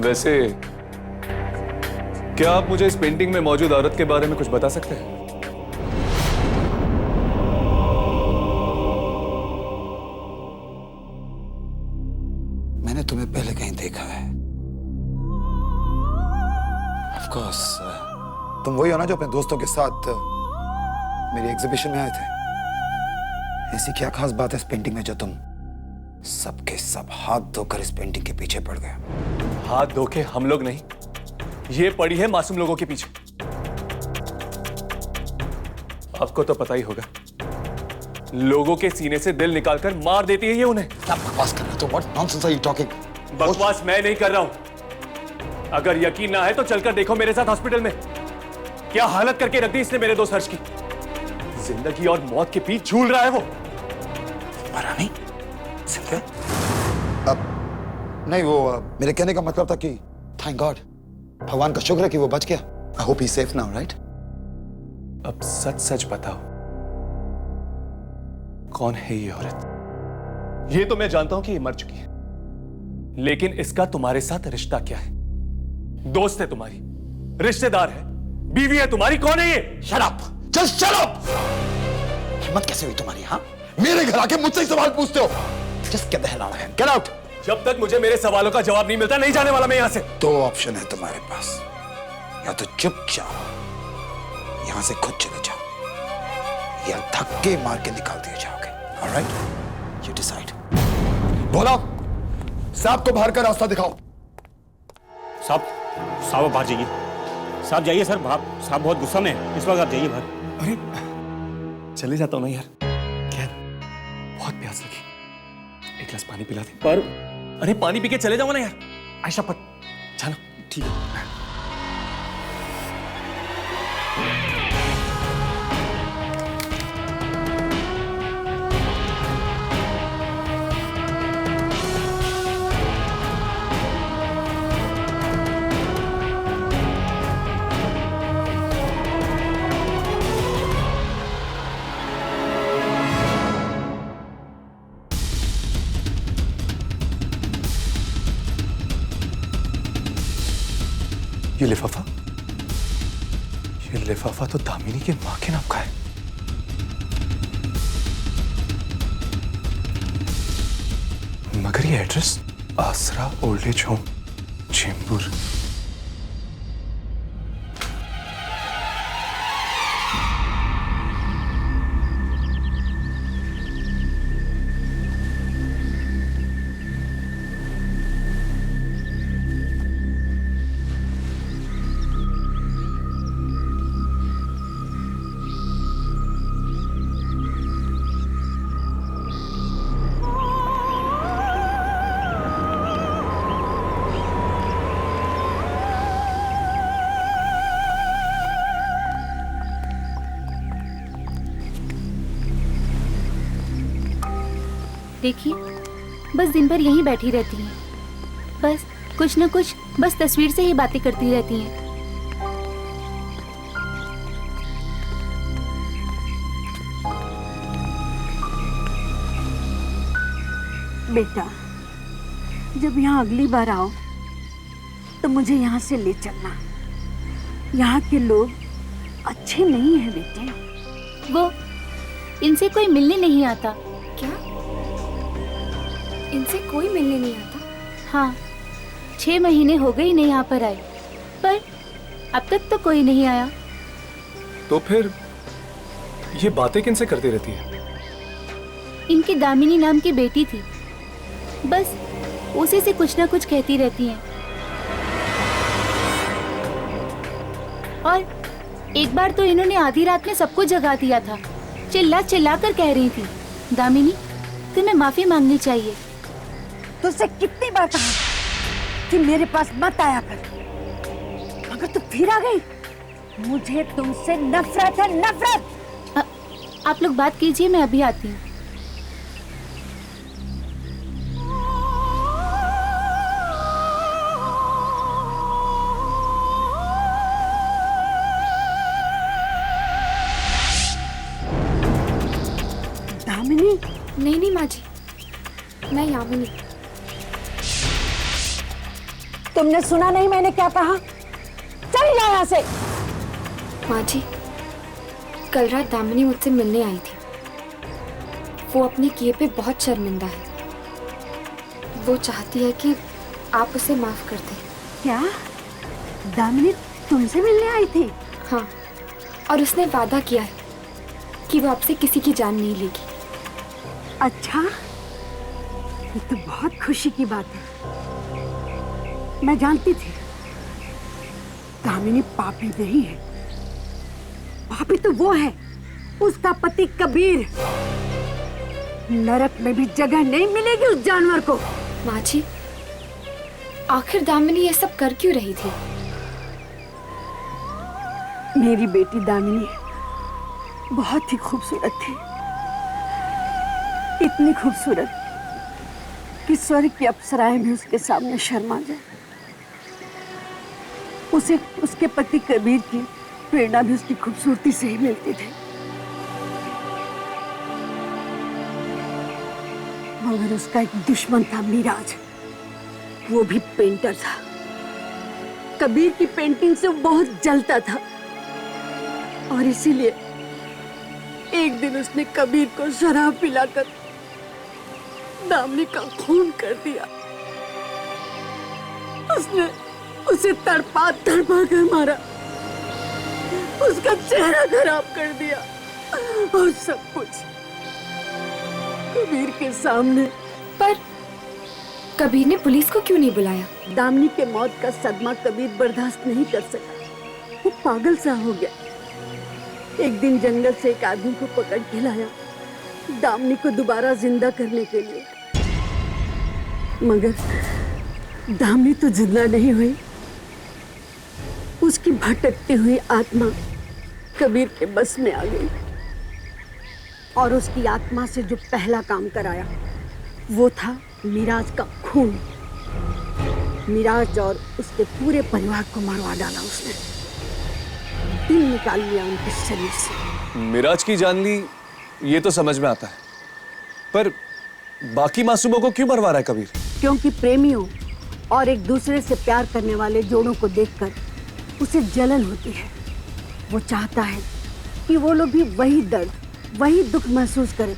वैसे क्या आप मुझे इस पेंटिंग में मौजूद औरत के बारे में कुछ बता सकते हैं? मैंने तुम्हें पहले कहीं देखा है। Of course, तुम वही हो ना जो अपने दोस्तों के साथ मेरी एग्जीबिशन में आए थे। ऐसी क्या खास बात है इस पेंटिंग में जो तुम सबके सब हाथ धोकर इस पेंटिंग के पीछे पड़ गए? हाथ धो के हम लोग नहीं, ये पड़ी है मासूम लोगों के पीछे। आपको तो पता ही होगा, लोगों के सीने से दिल निकालकर मार देती है ये उन्हें। क्या बकवास कर रहे हो? What nonsense are you talking? बकवास मैं नहीं कर रहा हूं। अगर यकीन ना है तो चलकर देखो मेरे साथ हॉस्पिटल में क्या हालत करके रख दी इसने मेरे दोस्त हर्ष की। जिंदगी और मौत के बीच झूल रहा है वो। मरा नहीं? सिंधिया? अब नहीं, वो मेरे कहने का मतलब था कि थैंक गॉड, भगवान का शुक्र है कि वो बच गया। I hope he safe now, right? अब सच सच बताओ, कौन है ये औरत? ये तो मैं जानता हूं कि ये मर चुकी है, लेकिन इसका तुम्हारे साथ रिश्ता क्या है? दोस्त है तुम्हारी, रिश्तेदार है, बीवी है तुम्हारी, कौन है ये? Shut up, just shut up. हिम्मत कैसे हुई तुम्हारी? हाँ, मेरे घर आके मुझसे ही सवाल पूछते हो? Just get the hell out of here, get out. जब तक मुझे मेरे सवालों का जवाब नहीं मिलता नहीं जाने वाला मैं यहां से। दो ऑप्शन है तुम्हारे पास, या तो चुपचाप यहां से खुद चले जाओ, या धक्के मार के निकाल दिए जाओगे। Alright, you decide. बोलो, साहब को बाहर का रास्ता दिखाओ। साहब बाहर जाइए। साहब जाइए सर, साहब बहुत गुस्सा में है इस वक्त, आप जाइए बाहर। अरे चले जाता हूं ना यार, क्या बहुत प्यास लगी, एक गिलास पानी पिला दे। पर अरे पानी पी के चले जाओ ना यार। आयशा पत चलो। ठीक है। ये लिफाफा तो दामिनी की मां के नाम का है। मगर ये एड्रेस आसरा ओल्ड एज होम चेंबूर। देखिए, बस दिन भर यहीं बैठी रहती हैं। बस कुछ न कुछ बस तस्वीर से ही बातें करती रहती हैं। बेटा, जब यहाँ अगली बार आओ तो मुझे यहाँ से ले चलना। यहाँ के लोग अच्छे नहीं हैं बेटे। वो इनसे कोई मिलने नहीं आता। क्या? इनसे कोई मिलने नहीं आता? हाँ, 6 महीने हो गए इन्हें यहाँ पर आए, पर अब तक तो कोई नहीं आया। तो फिर ये बातें किनसे करती रहती है? इनकी दामिनी नाम की बेटी थी, बस उसी से कुछ ना कुछ कहती रहती हैं। और एक बार तो इन्होंने आधी रात में सबको जगा दिया था। चिल्ला चिल्ला कर कह रही थी, दामिनी तुम्हें माफी मांगनी चाहिए। तुझसे कितनी बार कहा कि मेरे पास मत आया कर, मगर तू फिर आ गई। मुझे तुमसे नफरत है, नफरत। आप लोग बात कीजिए, मैं अभी आती हूँ। दामिनी? नहीं माँ जी, मैं यामिनी। तुमने सुना नहीं मैंने क्या कहा? चली जाओ यहाँ से। माँ जी, कल रात दामिनी मुझसे मिलने आई थी। वो अपने किए पे बहुत शर्मिंदा है। वो चाहती है कि आप उसे माफ कर दें। क्या? दामिनी तुमसे मिलने आई थी? हाँ, और उसने वादा किया है कि वो आपसे किसी की जान नहीं लेगी। अच्छा, ये तो बहुत खुशी की बात है। मैं जानती थी दामिनी पापी नहीं है। पापी तो वो है, उसका पति कबीर। नरक में भी जगह नहीं मिलेगी उस जानवर को। माँ जी, आखिर दामिनी ये सब कर क्यों रही थी? मेरी बेटी दामिनी बहुत ही खूबसूरत थी। इतनी खूबसूरत कि स्वर्ग की अप्सराएं भी उसके सामने शर्मा जाए। उसे उसके पति कबीर की प्रेरणा भी उसकी खूबसूरती से ही मिलती थी। मगर उसका एक दुश्मन था, मिराज। वो भी पेंटर था। कबीर की पेंटिंग से बहुत जलता था और इसीलिए एक दिन उसने कबीर को शराब पिलाकर दामिनी का खून कर दिया। उसने उसे तड़पा तड़पा कर मारा, उसका चेहरा खराब कर दिया और सब कुछ कबीर के सामने। पर कबीर ने पुलिस को क्यों नहीं बुलाया? दामिनी के मौत का सदमा कबीर बर्दाश्त नहीं कर सका। वो पागल सा हो गया। एक दिन जंगल से एक आदमी को पकड़ के लाया दामिनी को दोबारा जिंदा करने के लिए। मगर दामिनी तो जिंदा नहीं हुई। उसकी भटकती हुई आत्मा कबीर के बस में आ गई और उसकी आत्मा से जो पहला काम कराया वो था मिराज का खून। मिराज और उसके पूरे परिवार को मरवा डाला उसने। दिल निकाल लिया उनके शरीर से। मिराज की जान ली ये तो समझ में आता है, पर बाकी मासूमों को क्यों मरवा रहा है कबीर? क्योंकि प्रेमियों और एक दूसरे से प्यार करने वाले जोड़ों को देखकर उसे जलन होती है। वो चाहता है कि वो लोग भी वही दर्द, वही दुख महसूस करें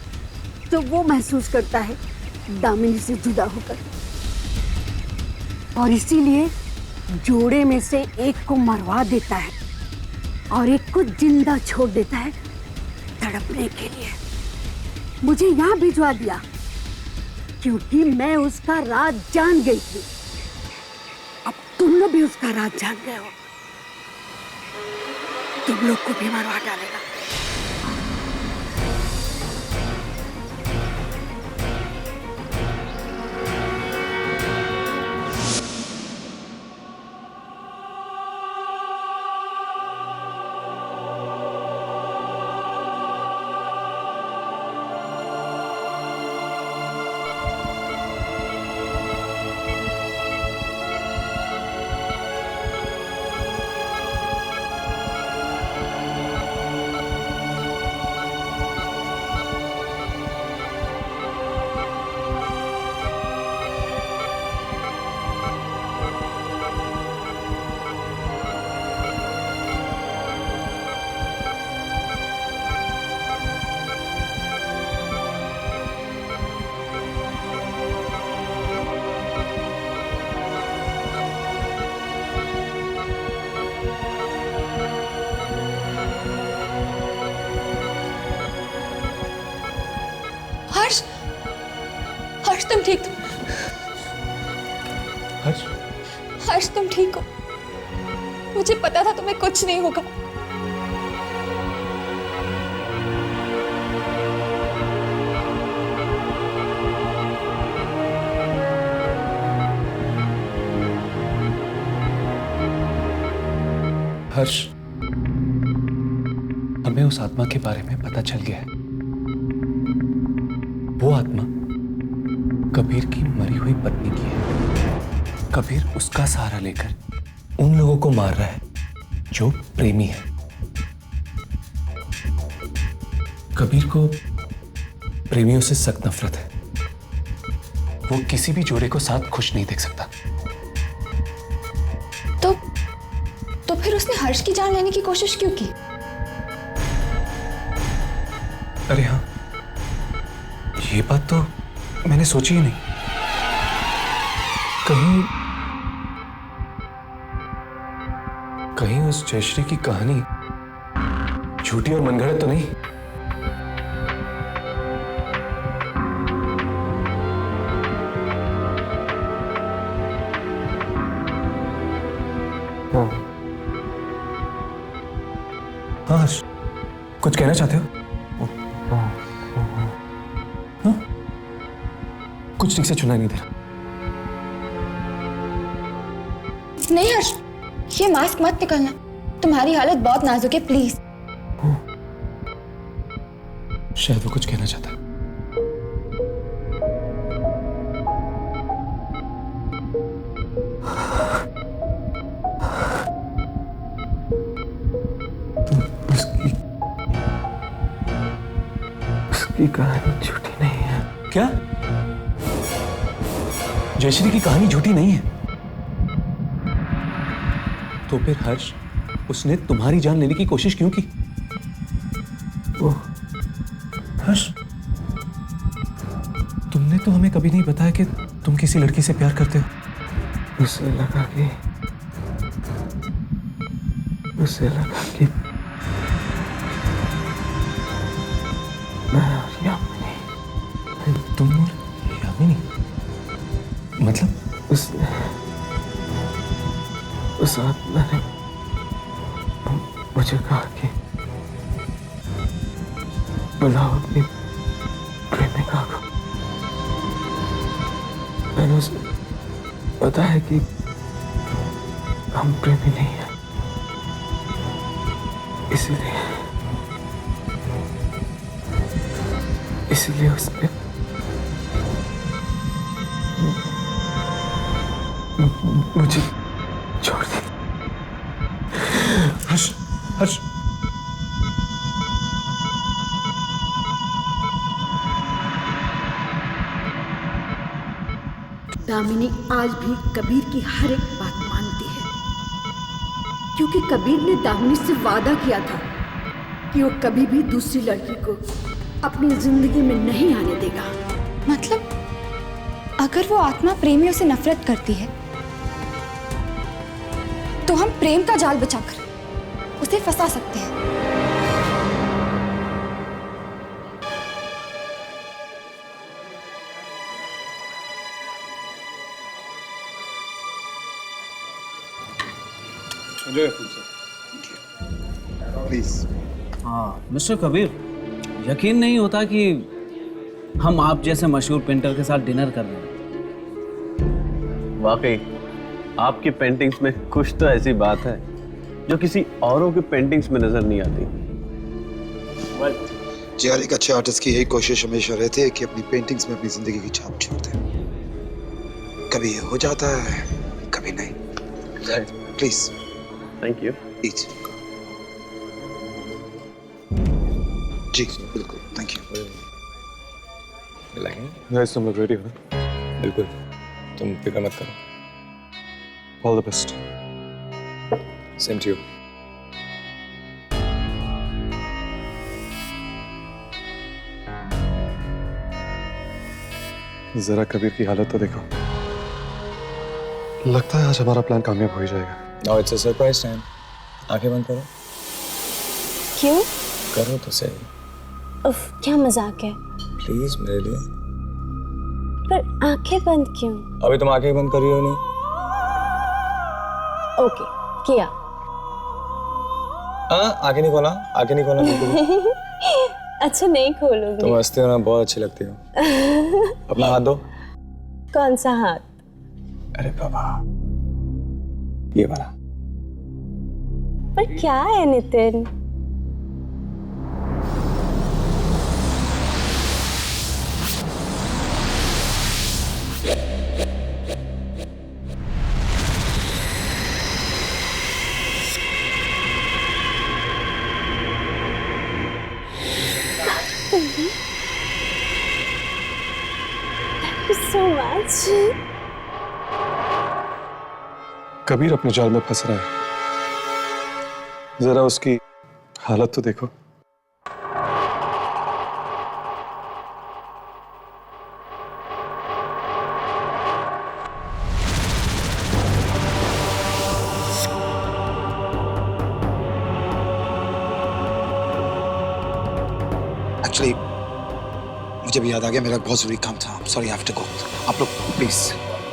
जो वो महसूस करता है दामिनी से जुदा होकर। और इसीलिए जोड़े में से एक को मरवा देता है और एक को जिंदा छोड़ देता है तड़पने के लिए। मुझे यहाँ भिजवा दिया क्योंकि मैं उसका राज जान गई थी। अब तुम लोग भी उसका राज जान गए हो, तुम लोग को भी मरवा डालेगा। हर्ष, हर्ष तुम ठीक? हर्ष? हर्ष तुम ठीक हो? मुझे पता था तुम्हें कुछ नहीं होगा। हर्ष, हमें उस आत्मा के बारे में पता चल गया है। वो आत्मा कबीर की मरी हुई पत्नी की है। कबीर उसका सहारा लेकर उन लोगों को मार रहा है जो प्रेमी है। कबीर को प्रेमियों से सख्त नफरत है। वो किसी भी जोड़े को साथ खुश नहीं देख सकता। तो फिर उसने हर्ष की जान लेने की कोशिश क्यों की? अरे हाँ, ये बात तो मैंने सोची ही नहीं। कहीं उस जयश्री की कहानी झूठी और मनगढ़ंत तो नहीं? हाँ हर्ष, कुछ कहना चाहते हो? कुछ ठीक से सुनाई नहीं दे रहा। नहीं हर्ष, ये मास्क मत निकालना। तुम्हारी हालत बहुत नाजुक है, प्लीज। शायद वो कुछ कहना चाहता है। उसकी कहानी झूठी नहीं है। क्या? जयश्री की कहानी झूठी नहीं है? तो फिर हर्ष, उसने तुम्हारी जान लेने की कोशिश क्यों की? वो हर्ष, तुमने तो हमें कभी नहीं बताया कि तुम किसी लड़की से प्यार करते हो। उसे लगा कि मैं और यामिनी। तुम और यामिनी? मतलब? उस आत्मा ने मुझे कहा कि बुलाओ अपनी प्रेमिका को। मैंने मैंने उसे बताया कि हम प्रेमी नहीं हैं, इसीलिए उसने मुझे छोड़ दिया। हर्ष, हर्ष, दामिनी आज भी कबीर की हर एक बात मानती है, क्योंकि कबीर ने दामिनी से वादा किया था कि वो कभी भी दूसरी लड़की को अपनी जिंदगी में नहीं आने देगा। मतलब अगर वो आत्मा प्रेमियों से नफरत करती है तो हम प्रेम का जाल बिछाकर उसे फंसा सकते हैं। प्लीज। हाँ मिस्टर कबीर, यकीन नहीं होता कि हम आप जैसे मशहूर पेंटर के साथ डिनर कर रहे हैं। वाकई आपकी पेंटिंग्स में कुछ तो ऐसी बात है जो किसी औरों की पेंटिंग्स में नजर नहीं आती। जी, हर एक अच्छे आर्टिस्ट की यही कोशिश हमेशा रहती है कि अपनी पेंटिंग्स में अपनी जिंदगी की छाप छोड़ दे। कभी ये हो जाता है, कभी नहीं। प्लीज। Thank you. प्लीज। जी बिल्कुल, थैंक यू। गाइस, तुम लोग रेडी हो ना? बिल्कुल, तुम फिक्र मत करो। All the best. Same to you. जरा कबीर की हालत तो देखो। लगता है आज हमारा प्लान कामयाब हो ही जाएगा। Now it's a surprise time. आंखें बंद करो। क्यों? करो तो सही। उफ, क्या मजाक है। प्लीज मेरे लिए। पर आंखें बंद क्यों? अभी तुम आंखें बंद कर रही हो नहीं? ओके, किया। आंखें नहीं खोला, आंखें नहीं खोला बिल्कुल। अच्छा, नहीं खोलूंगी। तुम हंसते हो ना, बहुत अच्छी लगती हो। अपना हाथ दो। कौन सा हाथ? अरे बाबा, ये वाला। पर क्या है Nitin? Thank you so much. Kabir अपने जाल में फंस रहा है। जरा उसकी हालत तो देखो। एक्चुअली मुझे भी याद आ गया, मेरा बहुत जरूरी काम था। Sorry, I have to go. आप लोग please,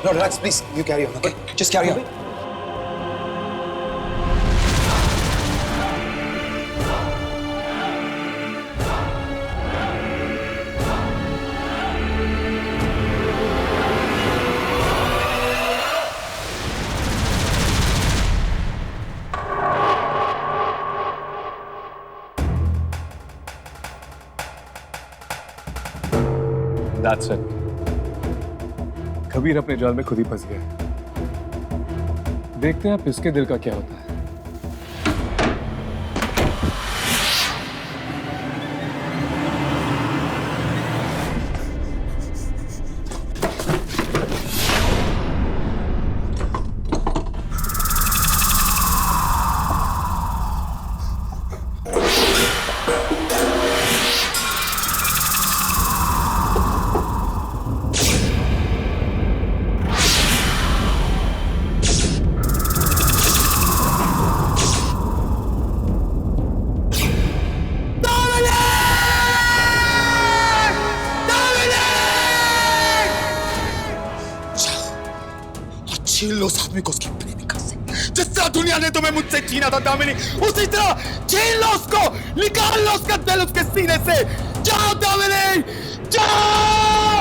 no relax, please you carry on, okay? Just carry on. That's it. Kabir अपने जाल में खुद ही फंस गया। देखते हैं अब इसके दिल का क्या होता है। छीन लो उस आदमी को उसकी प्रेमिका से। जिस तरह दुनिया ने तुम्हें मुझसे छीना था दामिनी, उसी तरह छीन लो उसको, निकाल लो उसका दिल उसके सीने से। जाओ दामिनी, जाओ।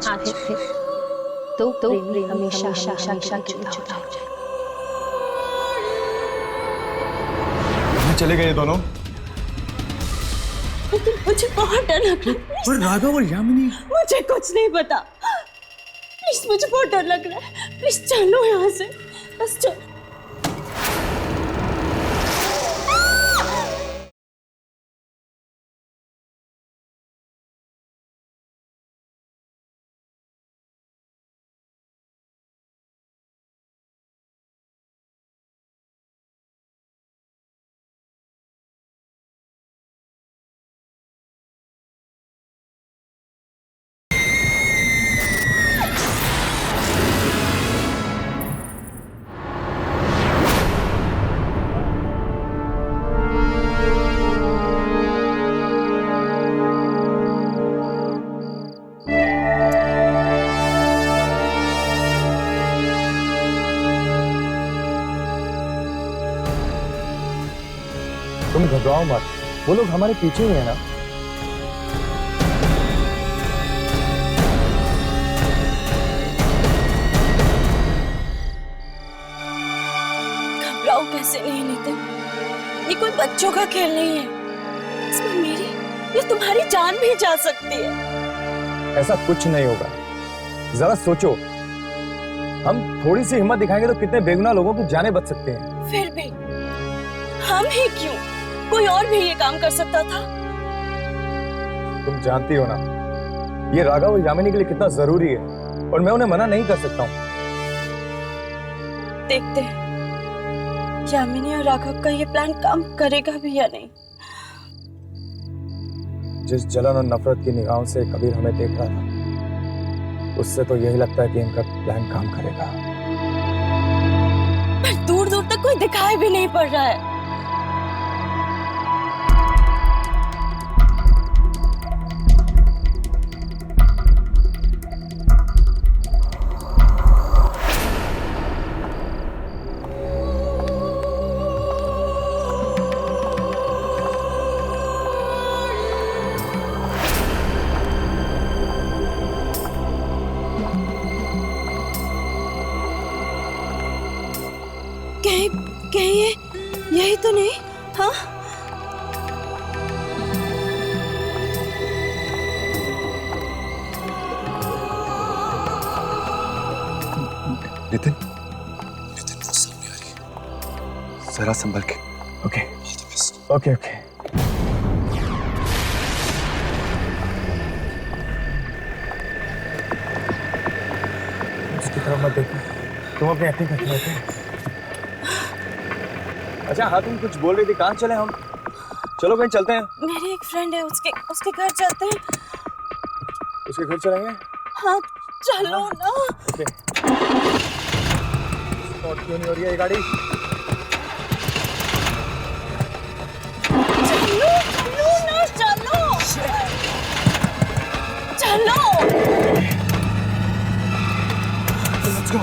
आज फिर तो प्रेमी हमेशा हमेशा जुदा हो जाए। कहाँ चले गए ये दोनों? लेकिन मुझे बहुत डर लग रहा है। और राघव और यामिनी? मुझे कुछ नहीं पता। प्लीज मुझे बहुत डर लग रहा है। प्लीज चलो यहाँ से, बस चलो। तुम घबराओ मत, वो लोग हमारे पीछे ही है ना। घबराओ कैसे नहीं नितिन, ये कोई बच्चों का खेल नहीं है। इसमें मेरी या तुम्हारी जान भी जा सकती है। ऐसा कुछ नहीं होगा, जरा सोचो, हम थोड़ी सी हिम्मत दिखाएंगे तो कितने बेगुनाह लोगों की जानें बच सकती हैं। फिर भी हम ही क्यों, कोई और भी ये काम कर सकता था। तुम जानती हो ना, ये राघव और यामिनी के लिए कितना जरूरी है, और मैं उन्हें मना नहीं कर सकता हूँ। देखते हैं यामिनी और राघव का ये प्लान काम करेगा भी या नहीं। जिस जलन और नफरत की निगाहों से कबीर हमें देख रहा था, उससे तो यही लगता है कि इनका प्लान काम करेगा। पर दूर दूर तक कोई दिखाई भी नहीं पड़ रहा है। कहीं यही तो नहीं? हाँ, नितिन, नितिन वो सामने आ रही है, जरा संभल के। Okay okay okay. उसकी तरफ मत देखो, तुम अपनी एक्टिंग करते रहते। अच्छा हाँ, तुम कुछ बोल रही थी, कहाँ चले हम? चलो कहीं चलते हैं। मेरी एक फ्रेंड है, उसके घर चलते हैं। उसके घर चलेंगे? हाँ चलो ना। ओके। स्पॉट क्यों नहीं हो रही है ये गाड़ी? चलो चलो ना, चलो चलो। Let's go.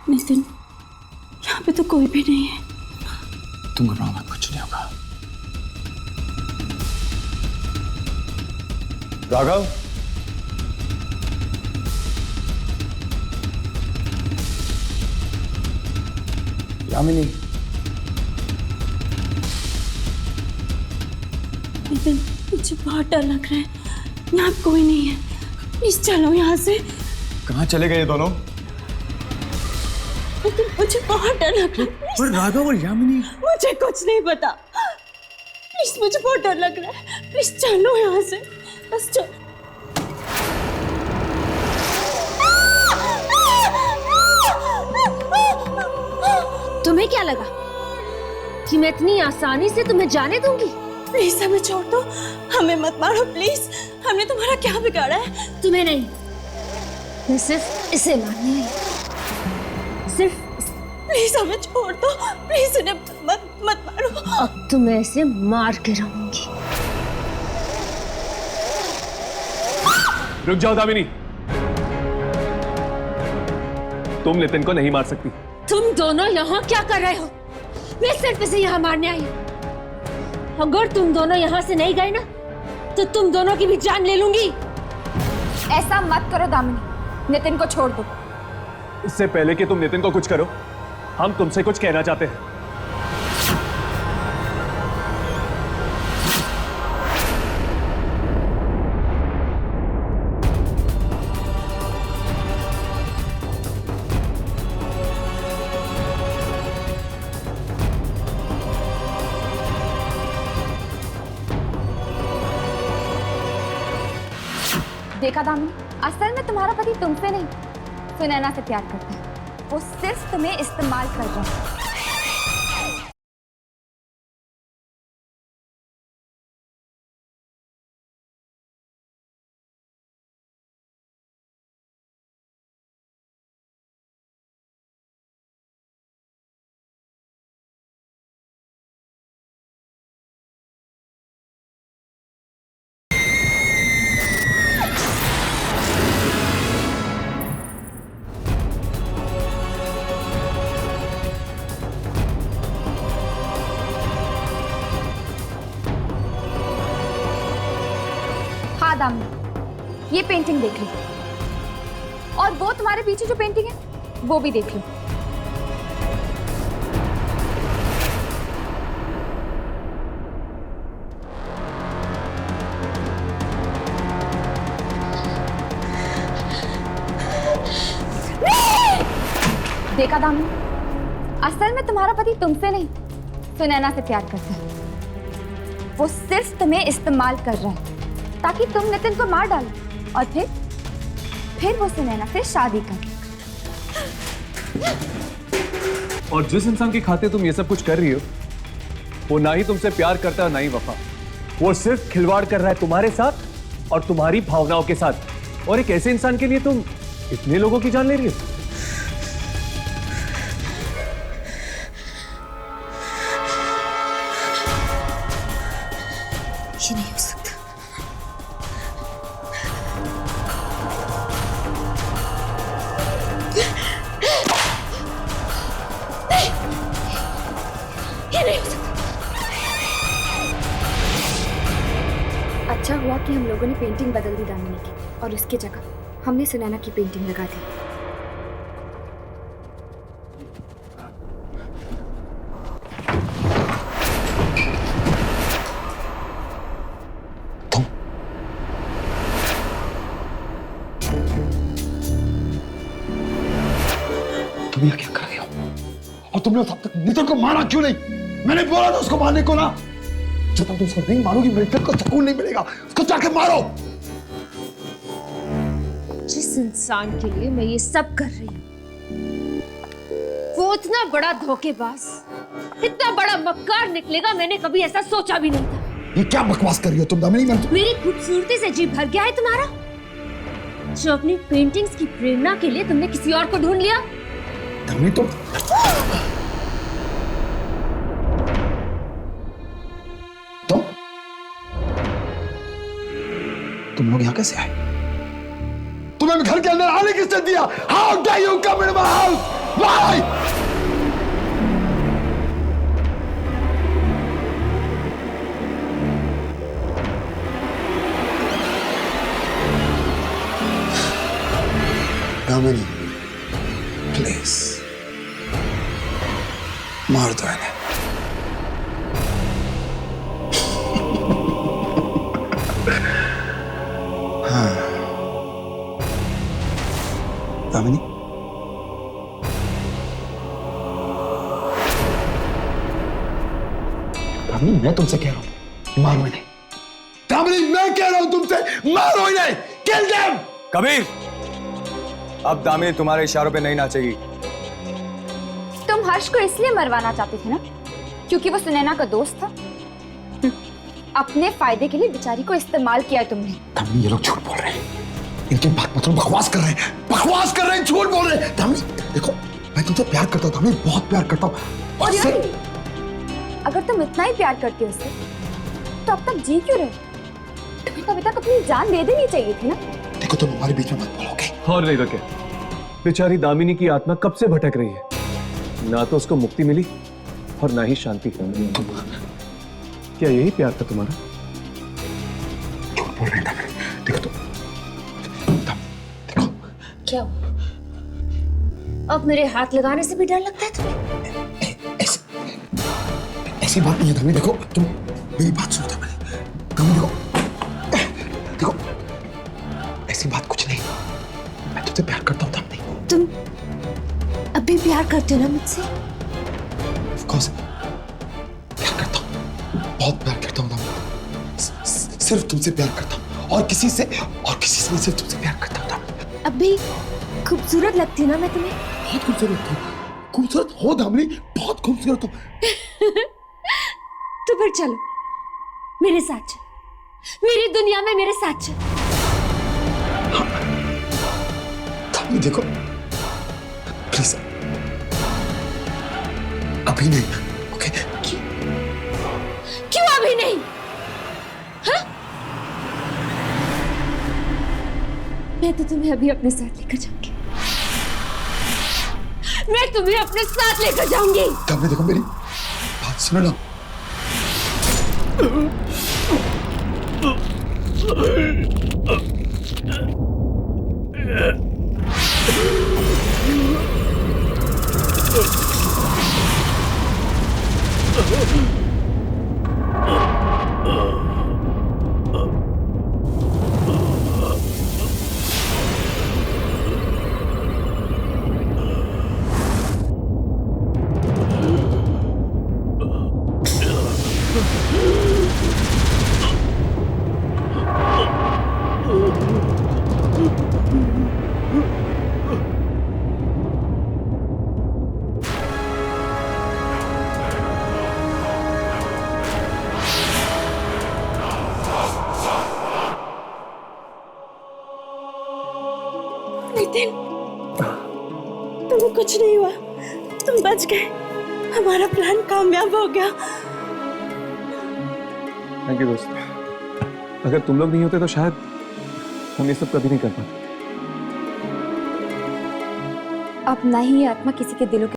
नितिन, यहाँ पे तो कोई भी नहीं है। तुम घबराओ मत, कुछ नहीं होगा। राघव, यामिनी, नितिन मुझे बहुत डर लग रहा है, यहाँ कोई नहीं है। प्लीज चलो यहाँ से। कहाँ चले गए ये दोनों? लेकिन मुझे बहुत डर लग रहा है। और राघव और यामिनी? मुझे कुछ नहीं पता। प्लीज मुझे बहुत डर लग रहा है। प्लीज चलो यहाँ से, बस चलो। तुम्हें क्या लगा कि मैं इतनी आसानी से तुम्हें जाने दूंगी? प्लीज हमें छोड़ दो, हमें मत मारो प्लीज। हमने तुम्हारा क्या बिगाड़ा है? तुम्हें नहीं, मैं सिर्फ इसे मारने आई। सिर्फ प्लीज हमें छोड़ दो, प्लीज उन्हें मत मारो। अब तो मैं इसे मार के रहूंगी। रुक जाओ दामिनी, तुम नितिन को नहीं मार सकती। तुम दोनों यहाँ क्या कर रहे हो? मैं सिर्फ इसे यहाँ मारने आई हूँ। अगर तुम दोनों यहाँ से नहीं गए ना, तो तुम दोनों की भी जान ले लूंगी। ऐसा मत करो दामिनी, नितिन को छोड़ दो। इससे पहले कि तुम नितिन को कुछ करो, हम तुमसे कुछ कहना चाहते हैं। देखा दामिनी, असल में तुम्हारा पति तुमसे नहीं, सुनैना से प्यार करता है। वो सिर्फ तुम्हें इस्तेमाल कर रहा है। दामिनी, ये पेंटिंग देख लो, और वो तुम्हारे पीछे जो पेंटिंग है वो भी देख लो। देखा दामिनी, असल में तुम्हारा पति तुमसे नहीं, सुनैना से प्यार करता है। वो सिर्फ तुम्हें इस्तेमाल कर रहा है ताकि तुम नितिन को मार डालो, और फिर वो सुनैना से शादी कर। और जिस इंसान के खाते तुम ये सब कुछ कर रही हो, वो ना ही तुमसे प्यार करता है ना ही वफा। वो सिर्फ खिलवाड़ कर रहा है तुम्हारे साथ और तुम्हारी भावनाओं के साथ। और एक ऐसे इंसान के लिए तुम इतने लोगों की जान ले रही हो। ये नहीं हो सकता। अच्छा हुआ कि हम लोगों ने पेंटिंग बदल दी दामिनी की, और इसकी जगह हमने सुनैना की पेंटिंग लगा दी। तुम यहाँ क्या कर रही हो? और तुमने तब तक नितिन को मारा क्यों नहीं? मैंने बोला था उसको मारने को ना। जब तक तुम उसको नहीं मारोगी मेरे दिल को सुकून नहीं मिलेगा। उसको जाके मारो। जिस इंसान के लिए मैं ये सब कर रही हूँ, वो इतना बड़ा धोखेबाज, इतना बड़ा मक्कार निकलेगा, मैंने कभी ऐसा सोचा भी नहीं था। ये क्या बकवास कर रही हो तुम दामिनी? मेरी खूबसूरती से जी भर गया है तुम्हारा, जो अपनी पेंटिंग्स की प्रेरणा के लिए तुमने किसी और को ढूंढ लिया। दामिनी तुम लोग यहाँ कैसे आए? तुम्हें घर के अंदर आने किसने दिया? How dare you come into my house? Why? Damini, please मार दो इन्हें। दामिनी, दामिनी मैं तुमसे कह रहा हूं मारो इन्हें। दामिनी मैं कह रहा हूं तुमसे मारो इन्हें। Kill them. कबीर, अब दामिनी तुम्हारे इशारों पे नहीं नाचेगी। तुम हर्ष को इसलिए मरवाना चाहते थे ना क्योंकि वो सुनैना का दोस्त था। अपने फायदे के लिए बेचारी को इस्तेमाल किया है तुमने। धामी, ये लोग झूठ बोल रहे हैं, इनके बात मतलब बकवास कर रहे हैं, बकवास कर रहे हैं, झूठ बोल रहे हैं। धामी देखो, मैं तुमसे प्यार करता हूँ, धामी बहुत प्यार करता हूँ। और यार, अगर तुम इतना ही प्यार करते हो उससे तो अब तक जी क्यों रहे? तुम्हें तो अभी तक अपनी जान दे देनी चाहिए थी ना। देखो तुम हमारे बीच में मत बोलोगे। और नहीं तो क्या, बेचारी दामिनी की आत्मा कब से भटक रही है, ना तो उसको मुक्ति मिली और ना ही शांति। क्या यही प्यार था तुम्हारा? झूठ बोल रहे हैं। देखो तो, देखो क्या अब मेरे हाथ लगाने से भी डर लगता है तुम्हें? ऐसी बात नहीं है धामी। देखो तुम मेरी बात सुनो धामी। देखो देखो, ऐसी बात कुछ नहीं, मैं तुझसे प्यार करता हूँ धामी। तुम अभी प्यार करते हो ना मुझसे? Of course, प्यार करता हूँ, बहुत प्यार करता हूँ धामी। सिर्फ तुमसे प्यार करता हूँ और किसी से नहीं, सिर्फ तुमसे प्यार करता हूँ धामी। अभी खूबसूरत लगती हूँ ना मैं तुम्हें? बहुत खूबसूरत लगती हूँ। खूबसूरत हो धामी, बहुत खूबसूरत हो। तो फिर चलो मेरे साथ चल, मेरी दुनिया में मेरे साथ चल। धामी देखो प्लीज, अभी नहीं, ओके? क्यों अभी नहीं? हाँ? मैं तो तुम्हें अभी अपने साथ लेकर जाऊंगी, मैं तुम्हें अपने साथ लेकर जाऊंगी। धामी देखो, मेरी बात सुनो ना। नितिन, तुम्हें कुछ नहीं हुआ, तुम बच गए, हमारा प्लान कामयाब हो गया। थैंक यू दोस्त, अगर तुम लोग नहीं होते तो शायद हम ये सब कभी नहीं कर पाते। अब ना ही ये आत्मा किसी के दिलों